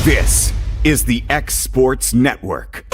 This is the X Sports Network.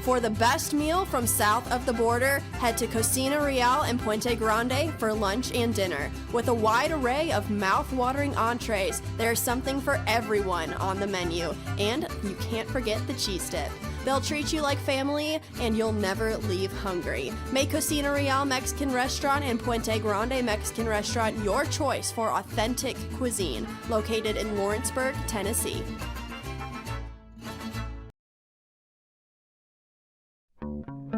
For the best meal from south of the border, head to Cocina Real in Puente Grande for lunch and dinner. With a wide array of mouth-watering entrees, there's something for everyone on the menu. And you can't forget the cheese dip. They'll treat you like family, and you'll never leave hungry. Make Cocina Real Mexican Restaurant and Puente Grande Mexican Restaurant your choice for authentic cuisine, located in Lawrenceburg, Tennessee.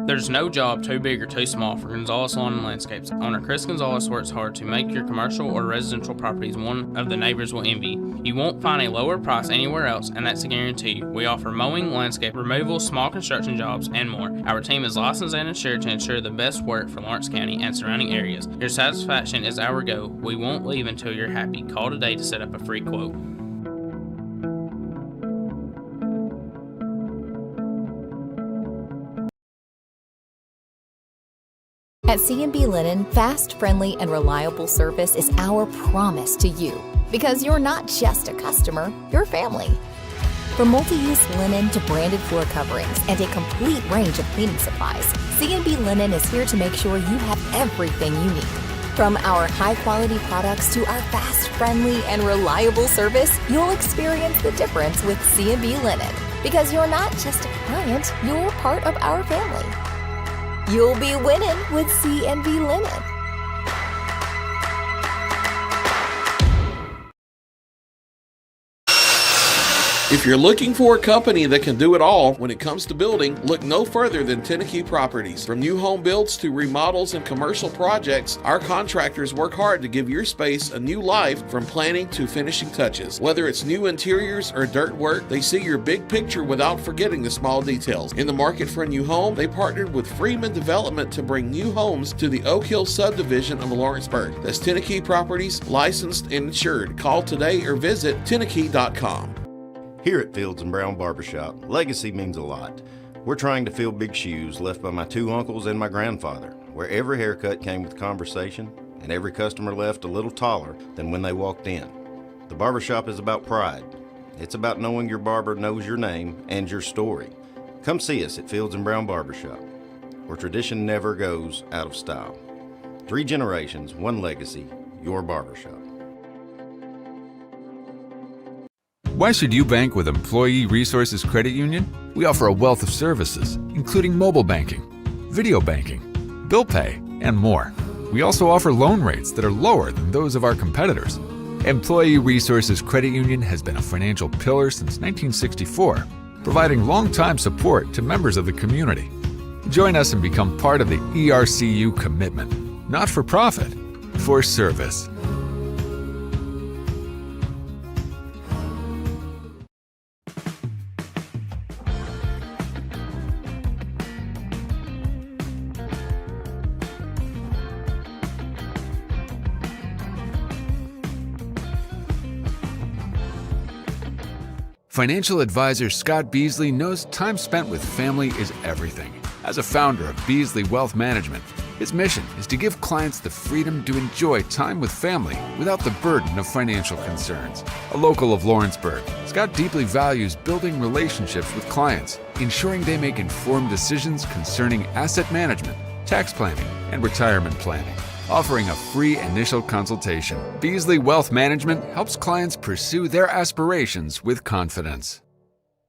There's no job too big or too small for Gonzalez Lawn and Landscapes. Owner Chris Gonzalez works hard to make your commercial or residential properties one of the neighbors will envy. You won't find a lower price anywhere else, and that's a guarantee. We offer mowing, landscape removal, small construction jobs, and more. Our team is licensed and insured to ensure the best work for Lawrence County and surrounding areas. Your satisfaction is our goal. We won't leave until you're happy. Call today to set up a free quote. At C&B Linen, fast, friendly, and reliable service is our promise to you. Because you're not just a customer, you're family. From multi-use linen to branded floor coverings and a complete range of cleaning supplies, C&B Linen is here to make sure you have everything you need. From our high-quality products to our fast, friendly, and reliable service, you'll experience the difference with C&B Linen. Because you're not just a client, you're part of our family. You'll be winning with C&B Linen. If you're looking for a company that can do it all when it comes to building, look no further than Tenakee Properties. From new home builds to remodels and commercial projects, our contractors work hard to give your space a new life from planning to finishing touches. Whether it's new interiors or dirt work, they see your big picture without forgetting the small details. In the market for a new home, they partnered with Freeman Development to bring new homes to the Oak Hill subdivision of Lawrenceburg. That's Tenakee Properties, licensed and insured. Call today or visit Tenakee.com. Here at Fields & Brown Barbershop, legacy means a lot. We're trying to fill big shoes left by my two uncles and my grandfather, where every haircut came with conversation and every customer left a little taller than when they walked in. The barbershop is about pride. It's about knowing your barber knows your name and your story. Come see us at Fields & Brown Barbershop, where tradition never goes out of style. 3 generations, 1 legacy, your barbershop. Why should you bank with Employee Resources Credit Union? We offer a wealth of services, including mobile banking, video banking, bill pay, and more. We also offer loan rates that are lower than those of our competitors. Employee Resources Credit Union has been a financial pillar since 1964, providing long-time support to members of the community. Join us and become part of the ERCU commitment, not for profit, for service. Financial advisor Scott Beasley knows time spent with family is everything. As a founder of Beasley Wealth Management, His mission is to give clients the freedom to enjoy time with family without the burden of financial concerns. A local of Lawrenceburg, Scott deeply values building relationships with clients, ensuring they make informed decisions concerning asset management, tax planning, and retirement planning. Offering a free initial consultation, Beasley Wealth Management helps clients pursue their aspirations with confidence.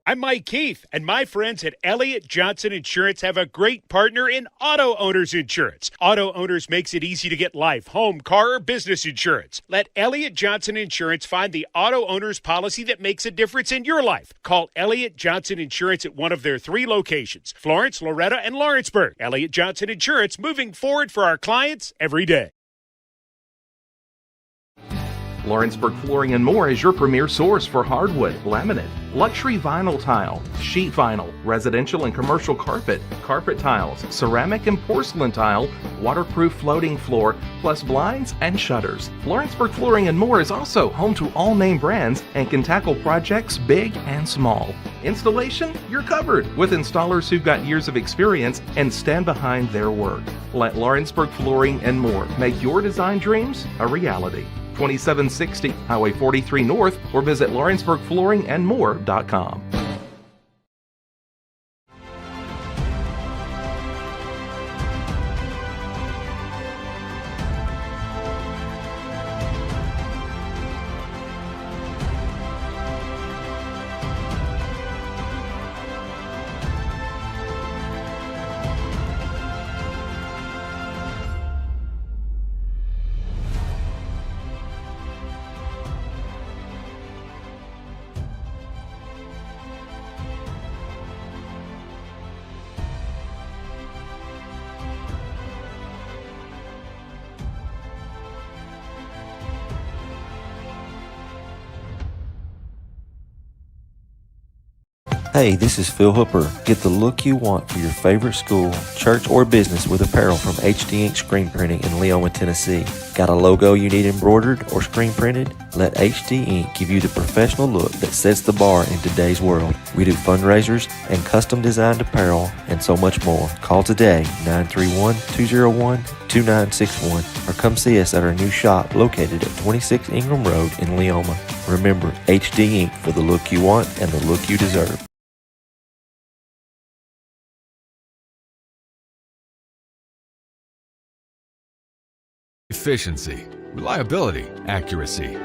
I'm Mike Keith, and my friends at Elliott Johnson Insurance have a great partner in Auto Owners Insurance. Auto Owners makes it easy to get life, home, car, or business insurance. Let Elliott Johnson Insurance find the Auto Owners policy that makes a difference in your life. Call Elliott Johnson Insurance at one of their 3 locations, Florence, Loretta, and Lawrenceburg. Elliott Johnson Insurance, moving forward for our clients every day. Lawrenceburg Flooring and More is your premier source for hardwood, laminate, luxury vinyl tile, sheet vinyl, residential and commercial carpet, carpet tiles, ceramic and porcelain tile, waterproof floating floor, plus blinds and shutters. Lawrenceburg Flooring and More is also home to all name brands and can tackle projects big and small. Installation? You're covered with installers who've got years of experience and stand behind their work. Let Lawrenceburg Flooring and More make your design dreams a reality. 2760 Highway 43 North, or visit LawrenceburgFlooringandMore.com. Hey, this is Phil Hooper. Get the look you want for your favorite school, church, or business with apparel from HD Ink Screen Printing in Leoma, Tennessee. Got a logo you need embroidered or screen printed? Let HD Ink give you the professional look that sets the bar in today's world. We do fundraisers and custom designed apparel and so much more. Call today, 931-201-2961, or come see us at our new shop located at 26 Ingram Road in Leoma. Remember, HD Ink for the look you want and the look you deserve. Efficiency, reliability, accuracy.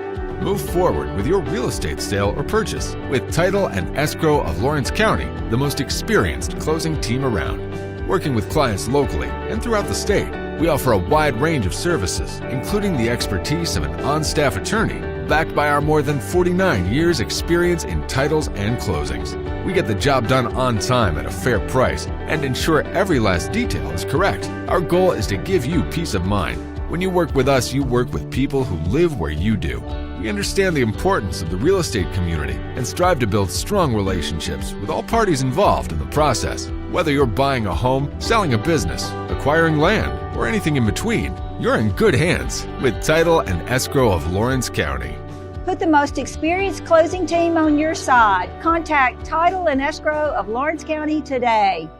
Move forward with your real estate sale or purchase with Title and Escrow of Lawrence County, the most experienced closing team around. Working with clients locally and throughout the state, we offer a wide range of services, including the expertise of an on-staff attorney, backed by our more than 49 years experience in titles and closings. We get the job done on time at a fair price and ensure every last detail is correct. Our goal is to give you peace of mind. When you work with us, you work with people who live where you do. We understand the importance of the real estate community and strive to build strong relationships with all parties involved in the process. Whether you're buying a home, selling a business, acquiring land, or anything in between, you're in good hands with Title and Escrow of Lawrence County. Put the most experienced closing team on your side. Contact Title and Escrow of Lawrence County today.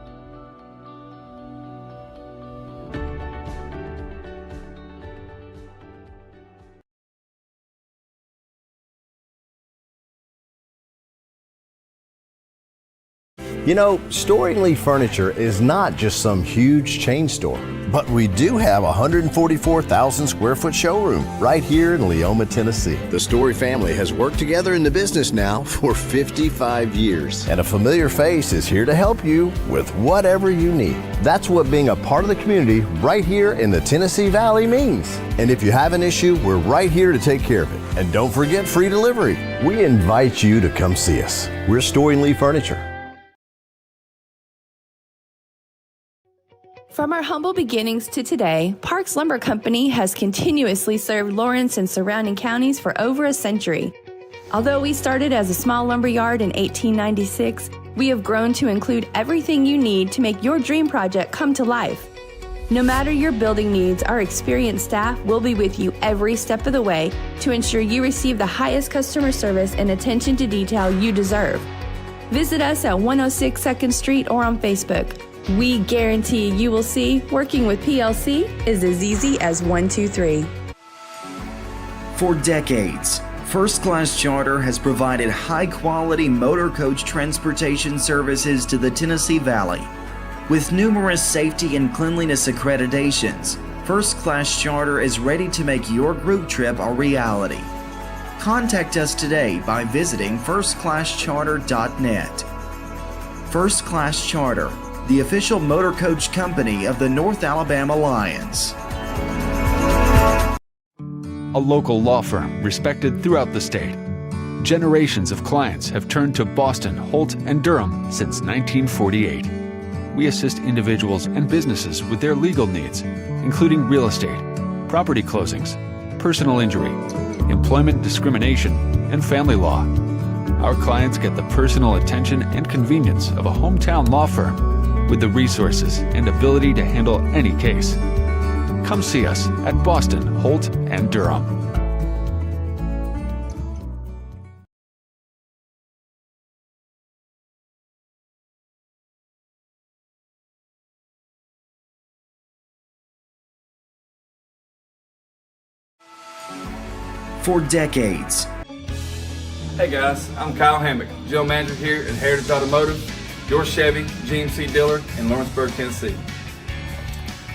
You know, Storing Lee Furniture is not just some huge chain store, but we do have a 144,000 square foot showroom right here in Leoma, Tennessee. The Story family has worked together in the business now for 55 years. And a familiar face is here to help you with whatever you need. That's what being a part of the community right here in the Tennessee Valley means. And if you have an issue, we're right here to take care of it. And don't forget free delivery. We invite you to come see us. We're Storing Lee Furniture. From our humble beginnings to today, Parks Lumber Company has continuously served Lawrence and surrounding counties for over a century. Although we started as a small lumber yard in 1896, we have grown to include everything you need to make your dream project come to life. No matter your building needs, our experienced staff will be with you every step of the way to ensure you receive the highest customer service and attention to detail you deserve. Visit us at 106 2nd Street or on Facebook. We guarantee you will see working with PLC is as easy as 1, 2, 3. For decades, First Class Charter has provided high-quality motor coach transportation services to the Tennessee Valley. With numerous safety and cleanliness accreditations, First Class Charter is ready to make your group trip a reality. Contact us today by visiting firstclasscharter.net. First Class Charter, the official motor coach company of the North Alabama Lions. A local law firm respected throughout the state. Generations of clients have turned to Boston, Holt, and Durham since 1948. We assist individuals and businesses with their legal needs, including real estate, property closings, personal injury, employment discrimination, and family law. Our clients get the personal attention and convenience of a hometown law firm with the resources and ability to handle any case. Come see us at Boston, Holt, and Durham. For decades. Hey guys, I'm Kyle Hammock, General Manager here at Heritage Automotive, your Chevy GMC dealer in Lawrenceburg, Tennessee.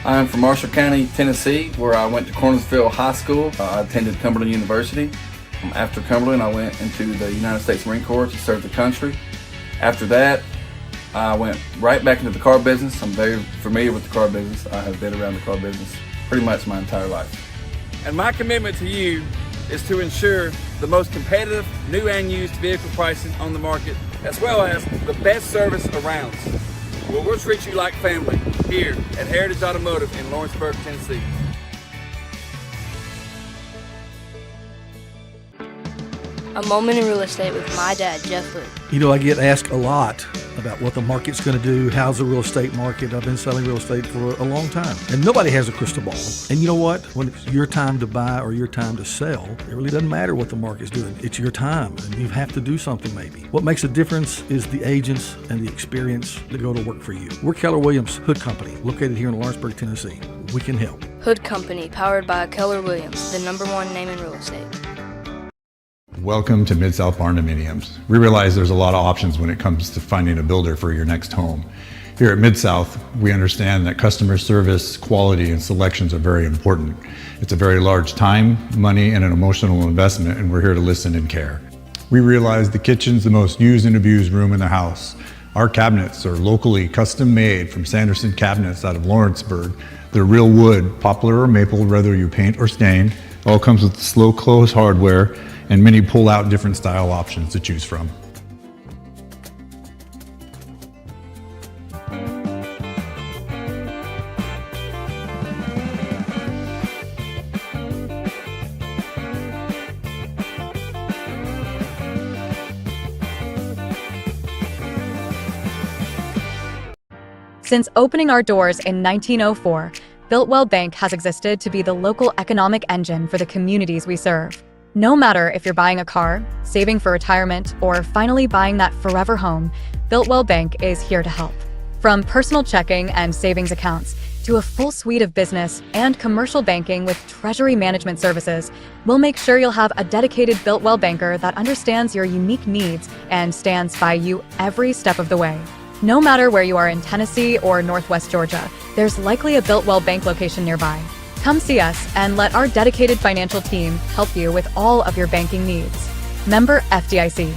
I'm from Marshall County, Tennessee, where I went to Cornersville High School. I attended Cumberland University. After Cumberland, I went into the United States Marine Corps to serve the country. After that, I went right back into the car business. I'm very familiar with the car business. I have been around the car business pretty much my entire life. And my commitment to you is to ensure the most competitive new and used vehicle pricing on the market, as well as the best service around. Well, we'll treat you like family here at Heritage Automotive in Lawrenceburg, Tennessee. A moment in real estate with my dad, Jeff Hood. You know, I get asked a lot about what the market's going to do. How's the real estate market? I've been selling real estate for a long time, and nobody has a crystal ball. And you know what? When it's your time to buy or your time to sell, it really doesn't matter what the market's doing. It's your time, and you have to do something maybe. What makes a difference is the agents and the experience that go to work for you. We're Keller Williams Hood Company, located here in Lawrenceburg, Tennessee. We can help. Hood Company, powered by Keller Williams, the #1 name in real estate. Welcome to Mid-South Barn Dominiums. We realize there's a lot of options when it comes to finding a builder for your next home. Here at Mid-South, we understand that customer service, quality, and selections are very important. It's a very large time, money, and an emotional investment, and we're here to listen and care. We realize the kitchen's the most used and abused room in the house. Our cabinets are locally custom made from Sanderson Cabinets out of Lawrenceburg. They're real wood, poplar or maple, whether you paint or stain. All comes with slow close hardware and many pull-out different style options to choose from. Since opening our doors in 1904, Builtwell Bank has existed to be the local economic engine for the communities we serve. No matter if you're buying a car, saving for retirement, or finally buying that forever home, Builtwell Bank is here to help. From personal checking and savings accounts to a full suite of business and commercial banking with treasury management services, we'll make sure you'll have a dedicated Builtwell banker that understands your unique needs and stands by you every step of the way. No matter where you are in Tennessee or Northwest Georgia, there's likely a Builtwell Bank location nearby. Come see us and let our dedicated financial team help you with all of your banking needs. Member FDIC.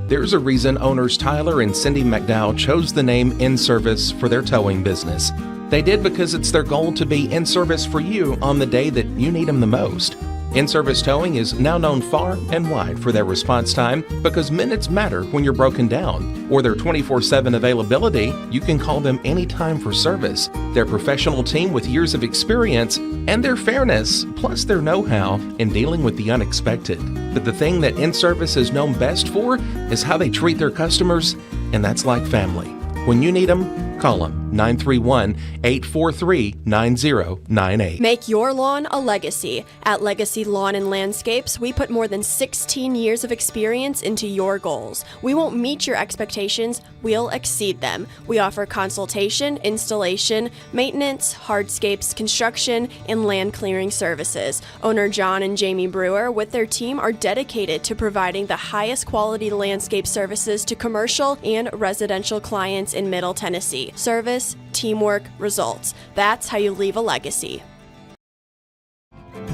There's a reason owners Tyler and Cindy McDowell chose the name In Service for their towing business. They did because it's their goal to be in service for you on the day that you need them the most. In-Service Towing is now known far and wide for their response time because minutes matter when you're broken down. Or their 24/7 availability, you can call them anytime for service. Their professional team with years of experience and their fairness, plus their know-how in dealing with the unexpected. But the thing that In-Service is known best for is how they treat their customers, and that's like family. When you need them, call them 931-843-9098. Make your lawn a legacy. At Legacy Lawn and Landscapes, we put more than 16 years of experience into your goals. We won't meet your expectations, we'll exceed them. We offer consultation, installation, maintenance, hardscapes, construction, and land clearing services. Owner John and Jamie Brewer with their team are dedicated to providing the highest quality landscape services to commercial and residential clients in Middle Tennessee. Service, teamwork, results. That's how you leave a legacy.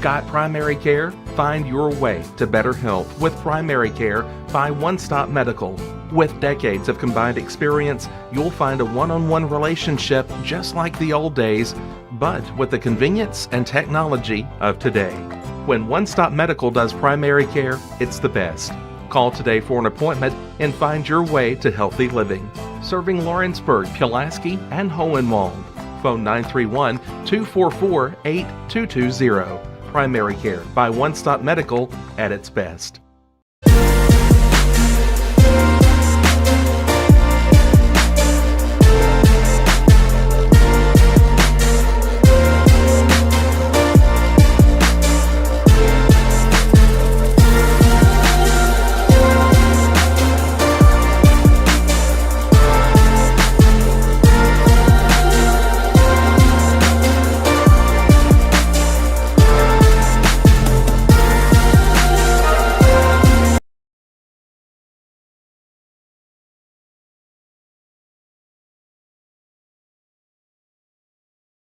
Got primary care? Find your way to better health with primary care by One Stop Medical. With decades of combined experience, you'll find a one-on-one relationship just like the old days, but with the convenience and technology of today. When One Stop Medical does primary care, it's the best. Call today for an appointment and find your way to healthy living. Serving Lawrenceburg, Pulaski, and Hohenwald. Phone 931-244-8220. Primary care by One Stop Medical at its best.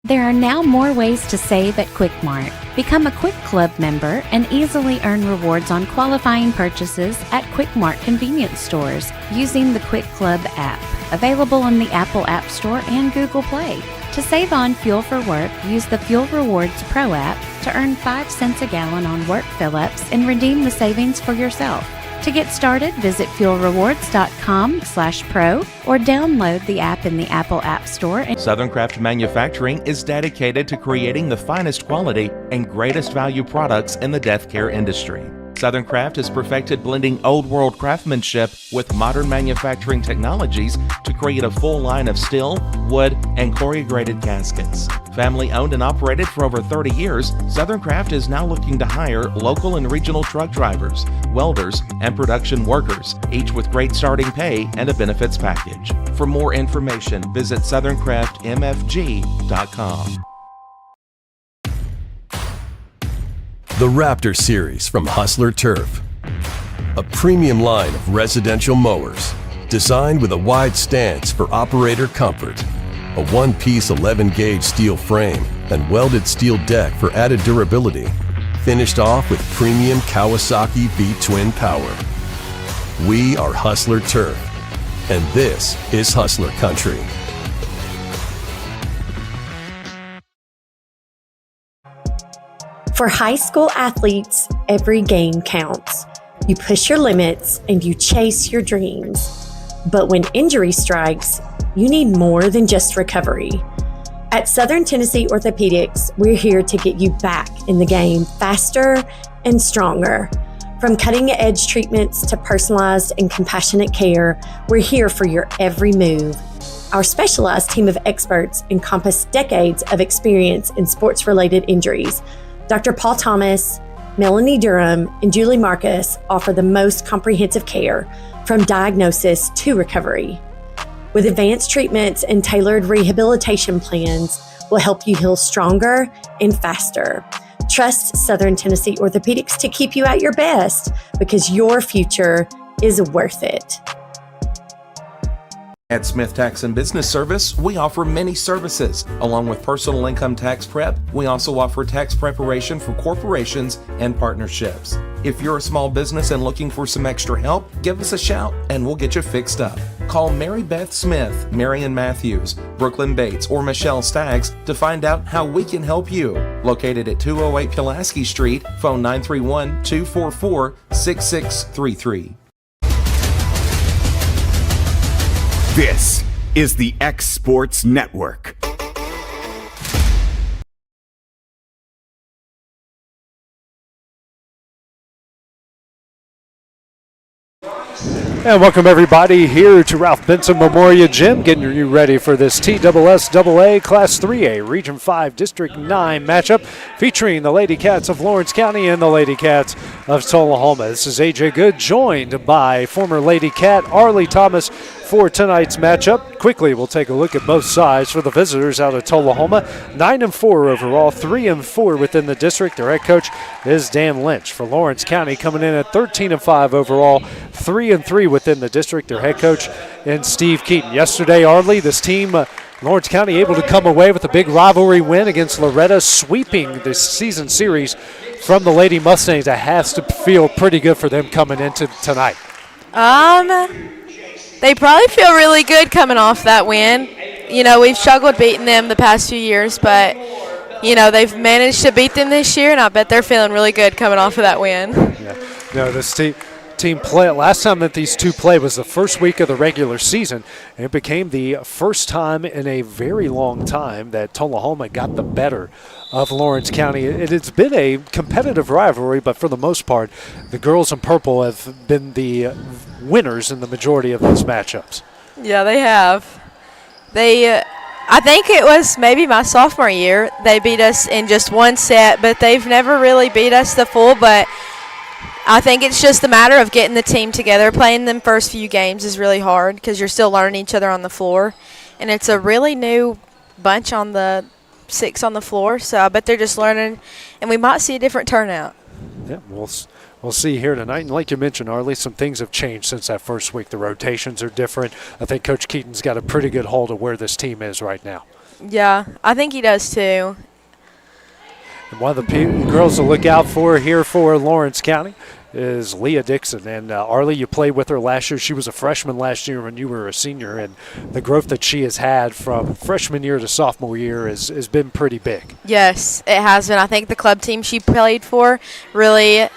There are now more ways to save at Quick Mart. Become a Quick Club member and easily earn rewards on qualifying purchases at Quick Mart convenience stores using the Quick Club app, available on the Apple App Store and Google Play. To save on fuel for work, use the Fuel Rewards Pro app to earn 5 cents a gallon on work fill-ups and redeem the savings for yourself. To get started, visit fuelrewards.com/pro or download the app in the Apple App Store. Southern Craft Manufacturing is dedicated to creating the finest quality and greatest value products in the death care industry. Southern Craft has perfected blending old world craftsmanship with modern manufacturing technologies to create a full line of steel, wood, and corrugated caskets. Family owned and operated for over 30 years, Southern Craft is now looking to hire local and regional truck drivers, welders, and production workers, each with great starting pay and a benefits package. For more information, visit southerncraftmfg.com. The Raptor Series from Hustler Turf. A premium line of residential mowers designed with a wide stance for operator comfort. A one-piece 11-gauge steel frame and welded steel deck for added durability. Finished off with premium Kawasaki V-twin power. We are Hustler Turf, and this is Hustler Country. For high school athletes, every game counts. You push your limits and you chase your dreams. But when injury strikes, you need more than just recovery. At Southern Tennessee Orthopedics, we're here to get you back in the game faster and stronger. From cutting-edge treatments to personalized and compassionate care, we're here for your every move. Our specialized team of experts encompass decades of experience in sports-related injuries. Dr. Paul Thomas, Melanie Durham, and Julie Marcus offer the most comprehensive care from diagnosis to recovery. With advanced treatments and tailored rehabilitation plans, we'll help you heal stronger and faster. Trust Southern Tennessee Orthopedics to keep you at your best because your future is worth it. At Smith Tax and Business Service, we offer many services. Along with personal income tax prep, we also offer tax preparation for corporations and partnerships. If you're a small business and looking for some extra help, give us a shout and we'll get you fixed up. Call Mary Beth Smith, Marion Matthews, Brooklyn Bates, or Michelle Staggs to find out how we can help you. Located at 208 Pulaski Street, phone 931-244-6633. This is the X Sports Network. And welcome everybody here to Ralph Benson Memorial Gym, getting you ready for this TSSAA Class 3A Region 5 District 9 matchup featuring the Lady Cats of Lawrence County and the Lady Cats of Tullahoma. This is AJ Good, joined by former Lady Cat Arlie Thomas for tonight's matchup. Quickly, we'll take a look at both sides. For the visitors out of Tullahoma, 9-4 overall, 3-4 within the district. Their head coach is Dan Lynch. For Lawrence County, coming in at 13-5 overall, 3-3 within the district. Their head coach and Steve Keaton. Yesterday, Arlie, this team, Lawrence County, able to come away with a big rivalry win against Loretta, sweeping the season series from the Lady Mustangs. That has to feel pretty good for them coming into tonight. They probably feel really good coming off that win. You know, we've struggled beating them the past few years, but, you know, they've managed to beat them this year, and I bet they're feeling really good coming off of that win. Yeah. No, this team play. Last time that these two played was the first week of the regular season. And it became the first time in a very long time that Tullahoma got the better of Lawrence County. It's been a competitive rivalry, but for the most part, the girls in purple have been the winners in the majority of those matchups. Yeah, they have. I think it was maybe my sophomore year, they beat us in just one set, but they've never really beat us the full, but I think it's just a matter of getting the team together. Playing them first few games is really hard because you're still learning each other on the floor, and it's a really new bunch on the 6 on the floor, so I bet they're just learning, and we might see a different turnout. Yeah, we'll see here tonight. And like you mentioned, Arlie, some things have changed since that first week. The rotations are different. I think Coach Keaton's got a pretty good hold of where this team is right now. Yeah, I think he does too. And one of the girls to look out for here for Lawrence County is Leah Dixon. And Arlie, you played with her last year. She was a freshman last year when you were a senior, and the growth that she has had from freshman year to sophomore year has been pretty big. Yes, it has been. I think the club team she played for really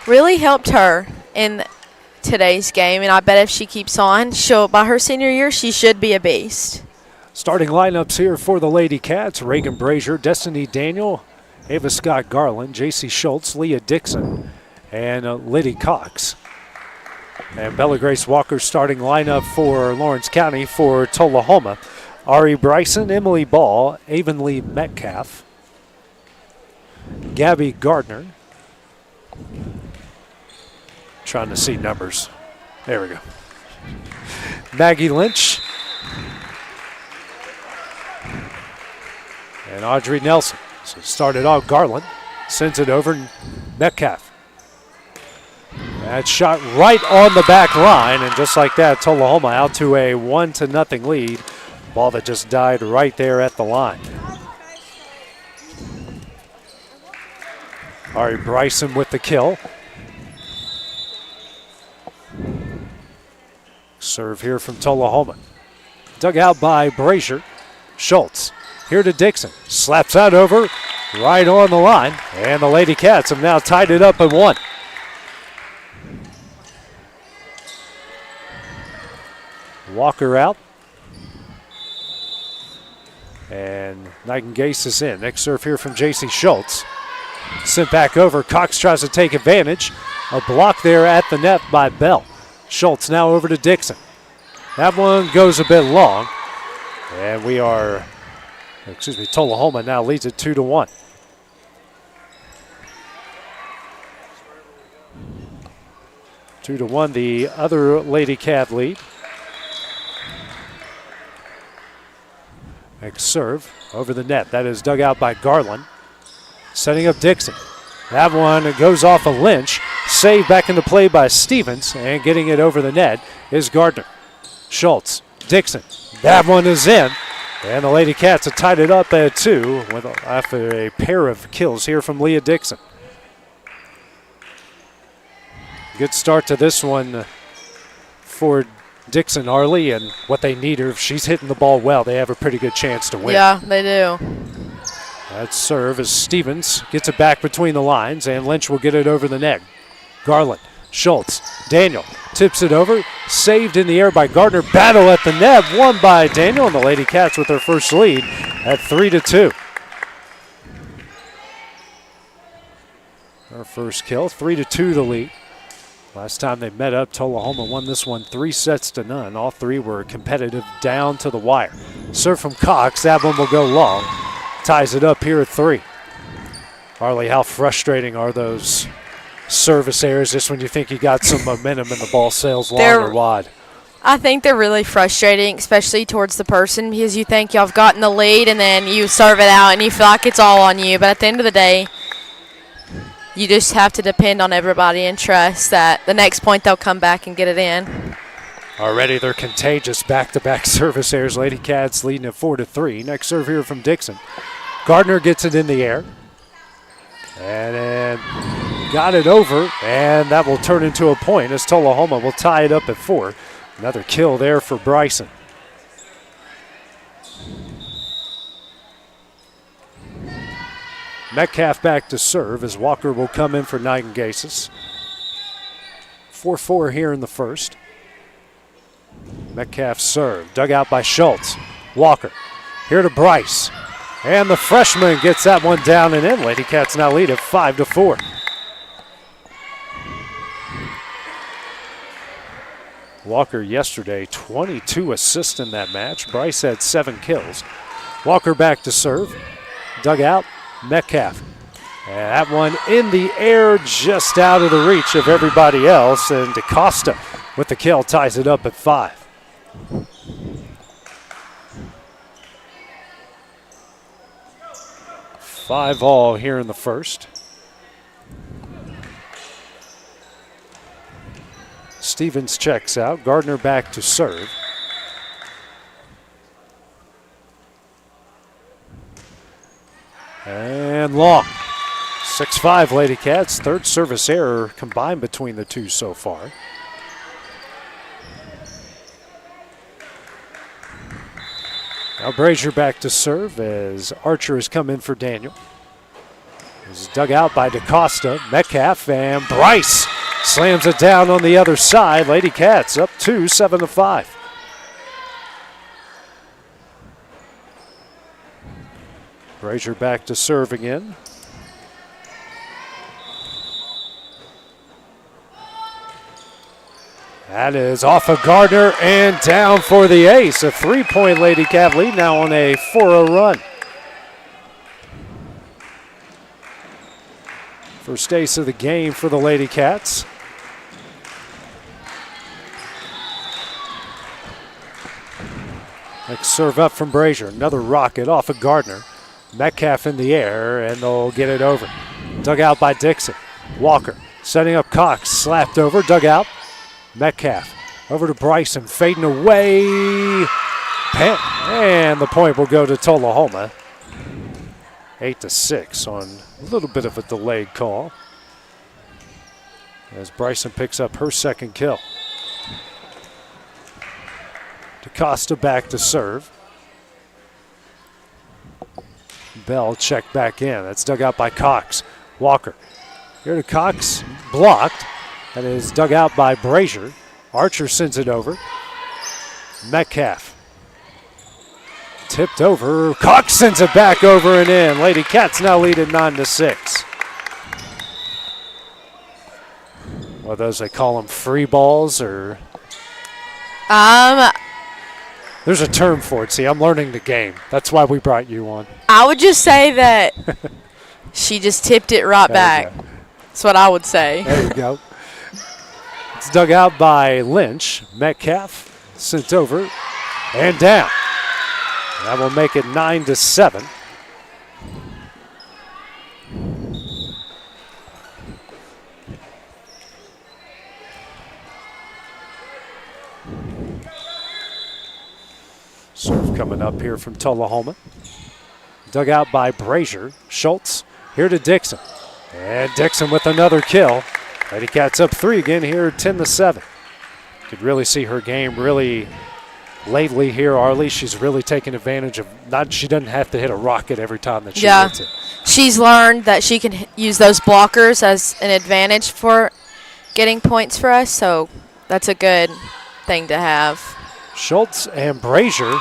helped her in today's game, and I bet if she keeps on, by her senior year, she should be a beast. Starting lineups here for the Lady Cats: Reagan Brazier, Destiny Daniel, Ava Scott Garland, J.C. Schultz, Leah Dixon, and Liddy Cox. And Bella Grace Walker starting lineup for Lawrence County. For Tullahoma, Ari Bryson, Emily Ball, Avonlea Metcalf, Gabby Gardner. Trying to see numbers. There we go. Maggie Lynch. And Audrey Nelson. So started off Garland. Sends it over Metcalf. That shot right on the back line. And just like that, Tullahoma out to a 1-0 lead. Ball that just died right there at the line. Ari Bryson with the kill. Serve here from Tullahoma. Dug out by Brazier. Schultz here to Dixon. Slaps that over right on the line. And the Lady Cats have now tied it up at 1. Walker out. And Nightingale is in. Next serve here from J.C. Schultz. Sent back over. Cox tries to take advantage. A block there at the net by Bell. Schultz now over to Dixon. That one goes a bit long. And Tullahoma now leads it 2-1. Two to 1, the other Lady Cat lead. Next serve over the net. That is dug out by Garland. Setting up Dixon. That one goes off of Lynch. Saved back into play by Stevens. And getting it over the net is Gardner. Schultz, Dixon. That one is in. And the Lady Cats have tied it up at 2 after a pair of kills here from Leah Dixon. Good start to this one for Dixon, Arlie, and what they need her. If she's hitting the ball well, they have a pretty good chance to win. Yeah, they do. That serve as Stevens gets it back between the lines, and Lynch will get it over the net. Garland, Schultz, Daniel tips it over. Saved in the air by Gardner. Battle at the net, won by Daniel, and the Lady Cats with their first lead at 3-2. Our first kill, 3-2 the lead. Last time they met up, Tullahoma won this one 3-0. All three were competitive down to the wire. Serve from Cox. That one will go long. Ties it up here at 3. Harley, how frustrating are those service errors just when you think you got some momentum and the ball sails long or wide? I think they're really frustrating, especially towards the person, because you think y'all have gotten the lead and then you serve it out and you feel like it's all on you. But at the end of the day, you just have to depend on everybody and trust that the next point they'll come back and get it in. Already they're contagious back-to-back service errors. Lady Cats leading at 4-3. Next serve here from Dixon. Gardner gets it in the air. And then got it over, and that will turn into a point as Tullahoma will tie it up at 4. Another kill there for Bryson. Metcalf back to serve as Walker will come in for Nightingale. 4-4 here in the first. Metcalf serve, dug out by Schultz. Walker, here to Bryce. And the freshman gets that one down and in. Lady Cats now lead at 5-4. Walker yesterday, 22 assists in that match. Bryce had 7 kills. Walker back to serve. Dug out, Metcalf. And that one in the air, just out of the reach of everybody else. And DaCosta with the kill ties it up at 5. Five all here in the first. Stevens checks out. Gardner back to serve. And long. 6-5 Lady Cats. Third service error combined between the two so far. Now Brazier back to serve as Archer has come in for Daniel. It's dug out by DaCosta, Metcalf, and Bryce slams it down on the other side. Lady Cats up 2, 7-5. Brazier back to serve again. That is off of Gardner and down for the ace. A 3-point Lady Cat lead now on a 4-0 run. First ace of the game for the Lady Cats. Next serve up from Brazier. Another rocket off of Gardner. Metcalf in the air, and they'll get it over. Dug out by Dixon. Walker setting up Cox. Slapped over, dug out. Metcalf over to Bryson, fading away. And the point will go to Tullahoma. 8-6 on a little bit of a delayed call as Bryson picks up her second kill. DaCosta back to serve. Bell checked back in. That's dug out by Cox. Walker here to Cox, blocked. That is dug out by Brazier. Archer sends it over. Metcalf. Tipped over. Cox sends it back over and in. Lady Cats now lead at 9-6. Well, those they call them free balls or? There's a term for it. See, I'm learning the game. That's why we brought you on. I would just say that she just tipped it right back. That's what I would say. There you go. It's dug out by Lynch. Metcalf sent over and down. That will make it 9-7. Serve coming up here from Tullahoma. Dug out by Brazier. Schultz here to Dixon. And Dixon with another kill. Lady Cats up 3 again here, 10-7. Could really see her game really lately here, Arlie. She's really taking advantage of she doesn't have to hit a rocket every time that she hits it. She's learned that she can use those blockers as an advantage for getting points for us, so that's a good thing to have. Schultz and Brazier.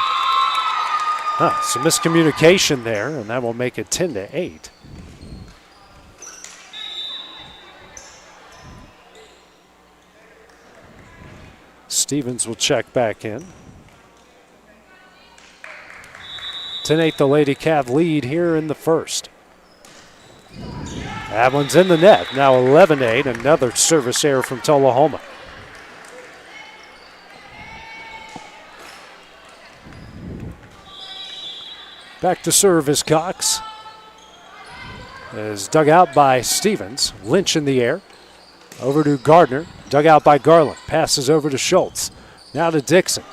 Some miscommunication there, and that will make it 10-8. Stevens will check back in. 10-8 the Lady Cav lead here in the first. That one's in the net. Now 11-8, another service error from Tullahoma. Back to serve is Cox. Is dug out by Stevens. Lynch in the air. Over to Gardner. Dug out by Garland. Passes over to Schultz. Now to Dixon.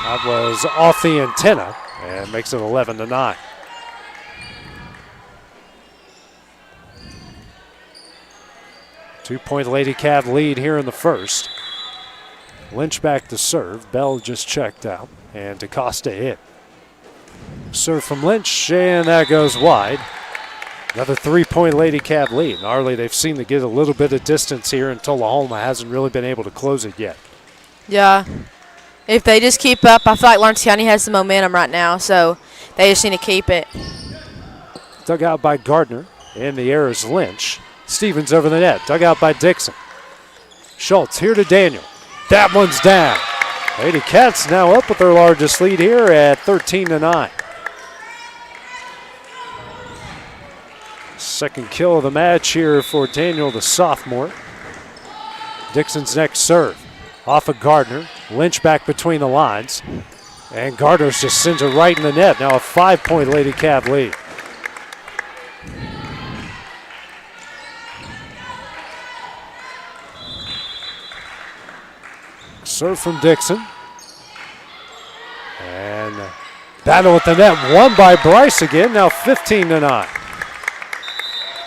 That was off the antenna and makes it 11-9. Two-point Lady Cav lead here in the first. Lynch back to serve. Bell just checked out. And DaCosta hit. Serve from Lynch, and that goes wide. Another three-point Lady Cav lead. Gnarly, they've seemed to get a little bit of distance here, and Tullahoma hasn't really been able to close it yet. Yeah. If they just keep up, I feel like Lawrence County has the momentum right now, so they just need to keep it. Dug out by Gardner. In the air is Lynch. Stevens over the net. Dug out by Dixon. Schultz here to Daniel. That one's down. Lady Cats now up with their largest lead here at 13-9. Second kill of the match here for Daniel, the sophomore. Dixon's next serve. Off of Gardner. Lynch back between the lines. And Gardner just sends it right in the net. Now a 5-point Lady Cav lead. Serve from Dixon. And battle at the net. Won by Bryce again. Now 15-9.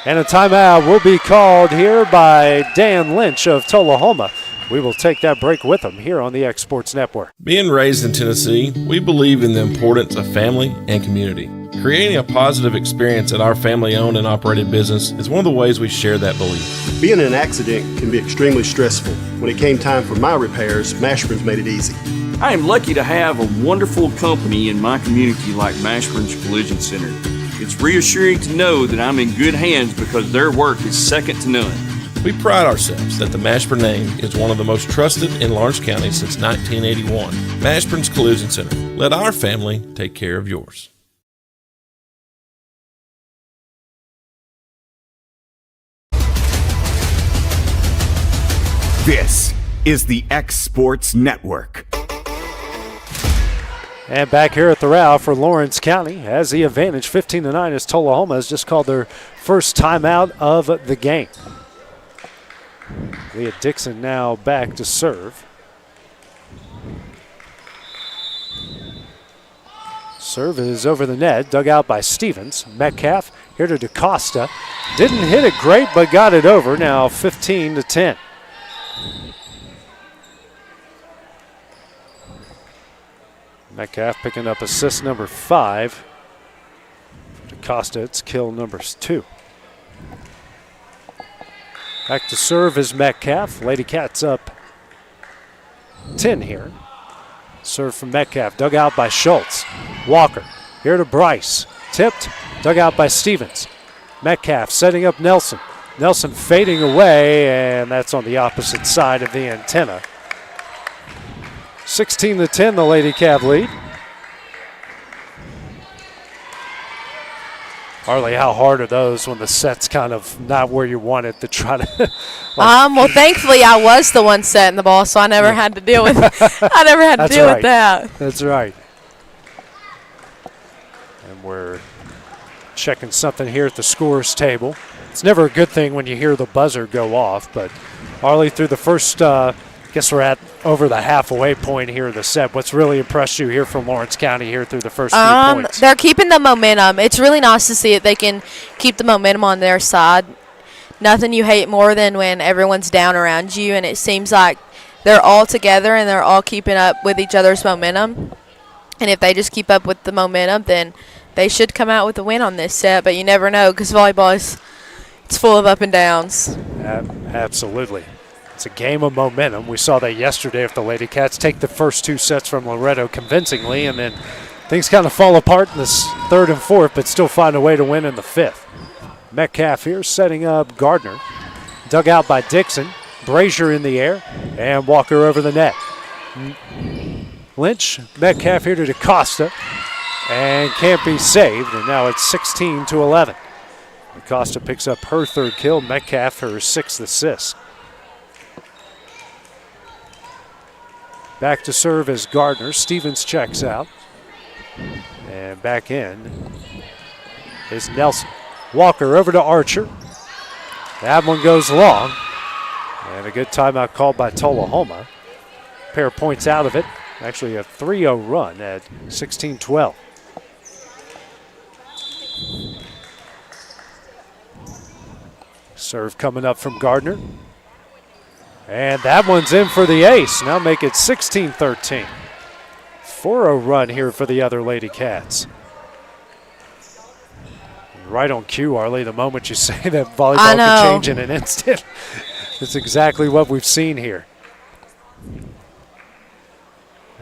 And a timeout will be called here by Dan Lynch of Tullahoma. We will take that break with him here on the X Sports Network. Being raised in Tennessee, we believe in the importance of family and community. Creating a positive experience at our family-owned and operated business is one of the ways we share that belief. Being in an accident can be extremely stressful. When it came time for my repairs, Mashburn's made it easy. I am lucky to have a wonderful company in my community like Mashburn's Collision Center. It's reassuring to know that I'm in good hands because their work is second to none. We pride ourselves that the Mashburn name is one of the most trusted in Lawrence County since 1981. Mashburn's Collision Center. Let our family take care of yours. This is the X Sports Network. And back here at the Row for Lawrence County has the advantage 15-9 as Tullahoma has just called their first timeout of the game. Leah Dixon now back to serve. Serve is over the net, dug out by Stevens. Metcalf here to DaCosta. Didn't hit it great, but got it over. Now 15-10. Metcalf picking up assist number 5. DaCosta, it's kill number 2. Back to serve is Metcalf. Lady Cats up 10 here. Serve from Metcalf, dug out by Schultz. Walker here to Bryce. Tipped, dug out by Stevens. Metcalf setting up Nelson. Nelson fading away, and that's on the opposite side of the antenna. 16-10, the Lady Cav lead. Harley, how hard are those when the set's kind of not where you want it to try to? Well, thankfully I was the one setting the ball, so I never had to deal with. I never had to deal with that. That's right. And we're checking something here at the scores table. It's never a good thing when you hear the buzzer go off, but Harley through the first. Guess we're at over the halfway point here of the set. What's really impressed you here from Lawrence County here through the first few points? They're keeping the momentum. It's really nice to see it. They can keep the momentum on their side. Nothing you hate more than when everyone's down around you, and it seems like they're all together and they're all keeping up with each other's momentum. And if they just keep up with the momentum, then they should come out with a win on this set. But you never know because volleyball it's full of up and downs. Absolutely. It's a game of momentum. We saw that yesterday if the Lady Cats take the first 2 sets from Loretto convincingly, and then things kind of fall apart in this third and fourth, but still find a way to win in the 5th. Metcalf here setting up Gardner. Dug out by Dixon. Brazier in the air, and Walker over the net. Lynch, Metcalf here to DaCosta, and can't be saved, and now it's 16-11. DaCosta picks up her third kill, Metcalf her sixth assist. Back to serve is Gardner. Stevens checks out. And back in is Nelson. Walker over to Archer. That one goes long. And a good timeout called by Tullahoma. Pair of points out of it. Actually a 3-0 run at 16-12. Serve coming up from Gardner. And that one's in for the ace. Now make it 16-13. 4-0 run here for the other Lady Cats. Right on cue, Arlie, the moment you say that volleyball can change in an instant. That's exactly what we've seen here.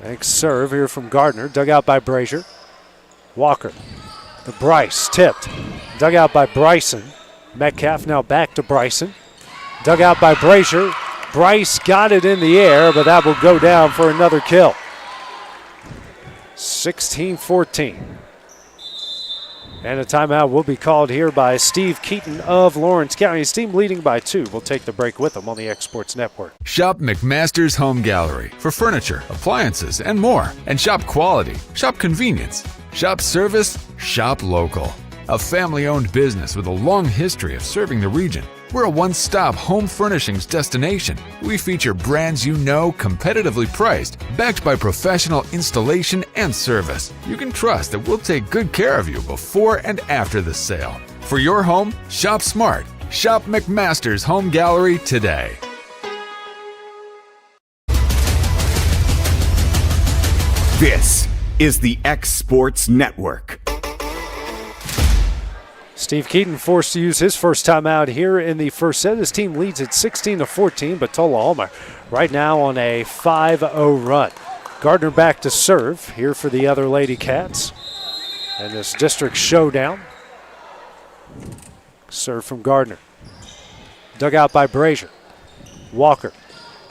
Next serve here from Gardner, dug out by Brazier. Walker, the Bryce, tipped. Dug out by Bryson. Metcalf now back to Bryson. Dug out by Brazier. Bryce got it in the air, but that will go down for another kill. 16-14. And a timeout will be called here by Steve Keaton of Lawrence County. His team leading by 2. We'll take the break with them on the X-Sports Network. Shop McMaster's Home Gallery for furniture, appliances, and more. And shop quality, shop convenience, shop service, shop local. A family-owned business with a long history of serving the region. We're a one-stop home furnishings destination. We feature brands you know, competitively priced, backed by professional installation and service. You can trust that we'll take good care of you before and after the sale. For your home, shop smart. Shop McMaster's Home Gallery today. This is the X-Sports Network. Steve Keaton forced to use his first timeout here in the first set. His team leads at 16-14, but Tullahoma right now on a 5-0 run. Gardner back to serve here for the other Lady Cats. And this district showdown. Serve from Gardner. Dug out by Brazier. Walker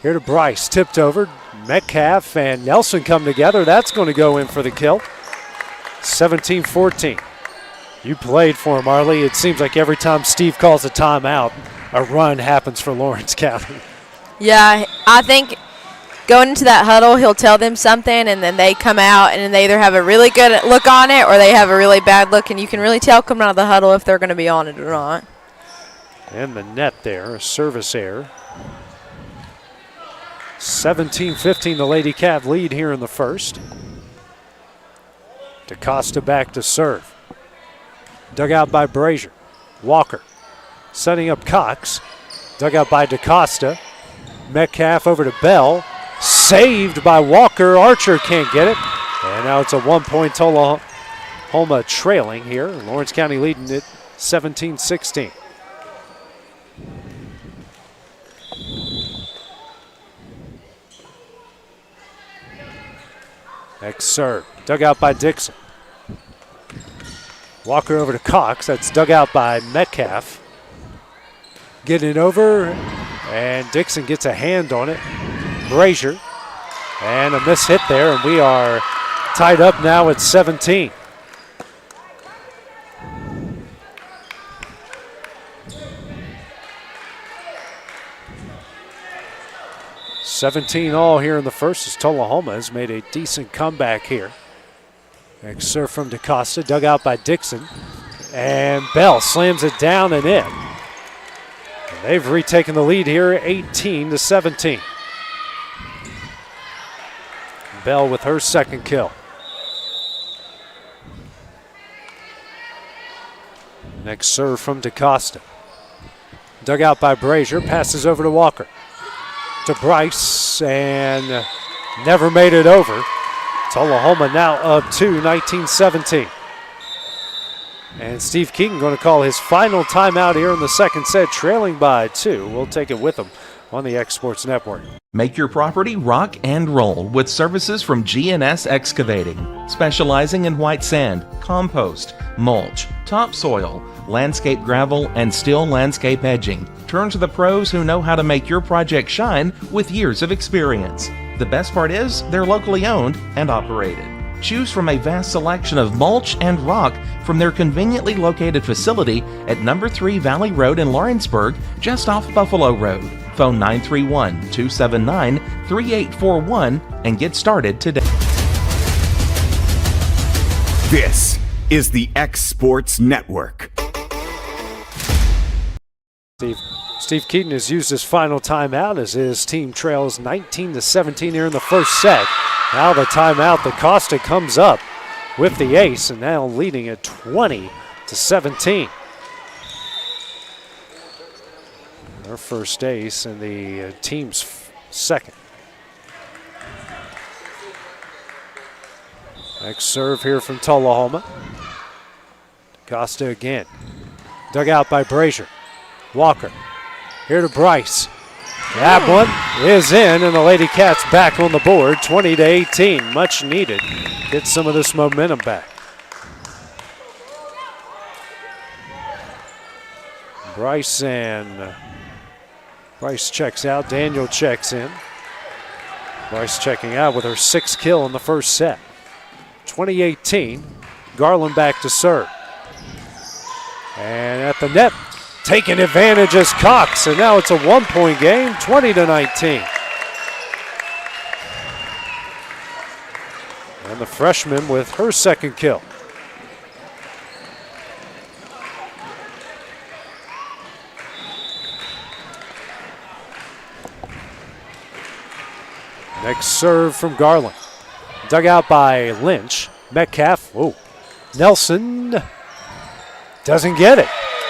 here to Bryce, tipped over. Metcalf and Nelson come together. That's going to go in for the kill. 17-14. You played for him, Arlie. It seems like every time Steve calls a timeout, a run happens for Lawrence County. Yeah, I think going into that huddle, he'll tell them something, and then they come out, and they either have a really good look on it or they have a really bad look, and you can really tell coming out of the huddle if they're going to be on it or not. And the net there, a service error. 17-15, the Lady Cat lead here in the first. DaCosta back to serve. Dug out by Brazier. Walker setting up Cox. Dug out by DaCosta. Metcalf over to Bell. Saved by Walker. Archer can't get it. And now it's a 1-point Tullahoma trailing here. Lawrence County leading it 17-16. Next serve. Dug out by Dixon. Walker over to Cox. That's dug out by Metcalf. Getting it over, and Dixon gets a hand on it. Brazier, and a miss hit there, and we are tied up now at 17. All here in the first as Tullahoma has made a decent comeback here. Next serve from DaCosta, dug out by Dixon. And Bell slams it down and in. And they've retaken the lead here, 18-17. Bell with her second kill. Next serve from DaCosta. Dug out by Brazier, passes over to Walker. To Bryce, and never made it over. Tullahoma now up 2, 19-17. And Steve Keaton going to call his final timeout here in the second set, trailing by 2. We'll take it with him on the X-Sports Network. Make your property rock and roll with services from G&S Excavating, specializing in white sand, compost, mulch, topsoil, landscape gravel, and steel landscape edging. Turn to the pros who know how to make your project shine with years of experience. The best part is they're locally owned and operated. Choose from a vast selection of mulch and rock from their conveniently located facility at number 3 Valley Road in Lawrenceburg, just off Buffalo Road. Phone 931-279-3841 and get started today. This is the X Sports Network. Steve Keaton has used his final timeout as his team trails 19-17 here in the first set. Now the timeout, DaCosta comes up with the ace and now leading at 20-17. Their first ace and the team's second. Next serve here from Tullahoma. DaCosta again. Dug out by Brazier. Walker. Here to Bryce. That one is in, and the Lady Cats back on the board, 20-18. Much needed. Get some of this momentum back. Bryce checks out. Daniel checks in. Bryce checking out with her 6th kill in the first set. 20-18. Garland back to serve. And at the net, taking advantage as Cox, and now it's a 1-point game, 20-19. And the freshman with her 2nd kill. Next serve from Garland. Dug out by Lynch. Metcalf, Nelson doesn't get it.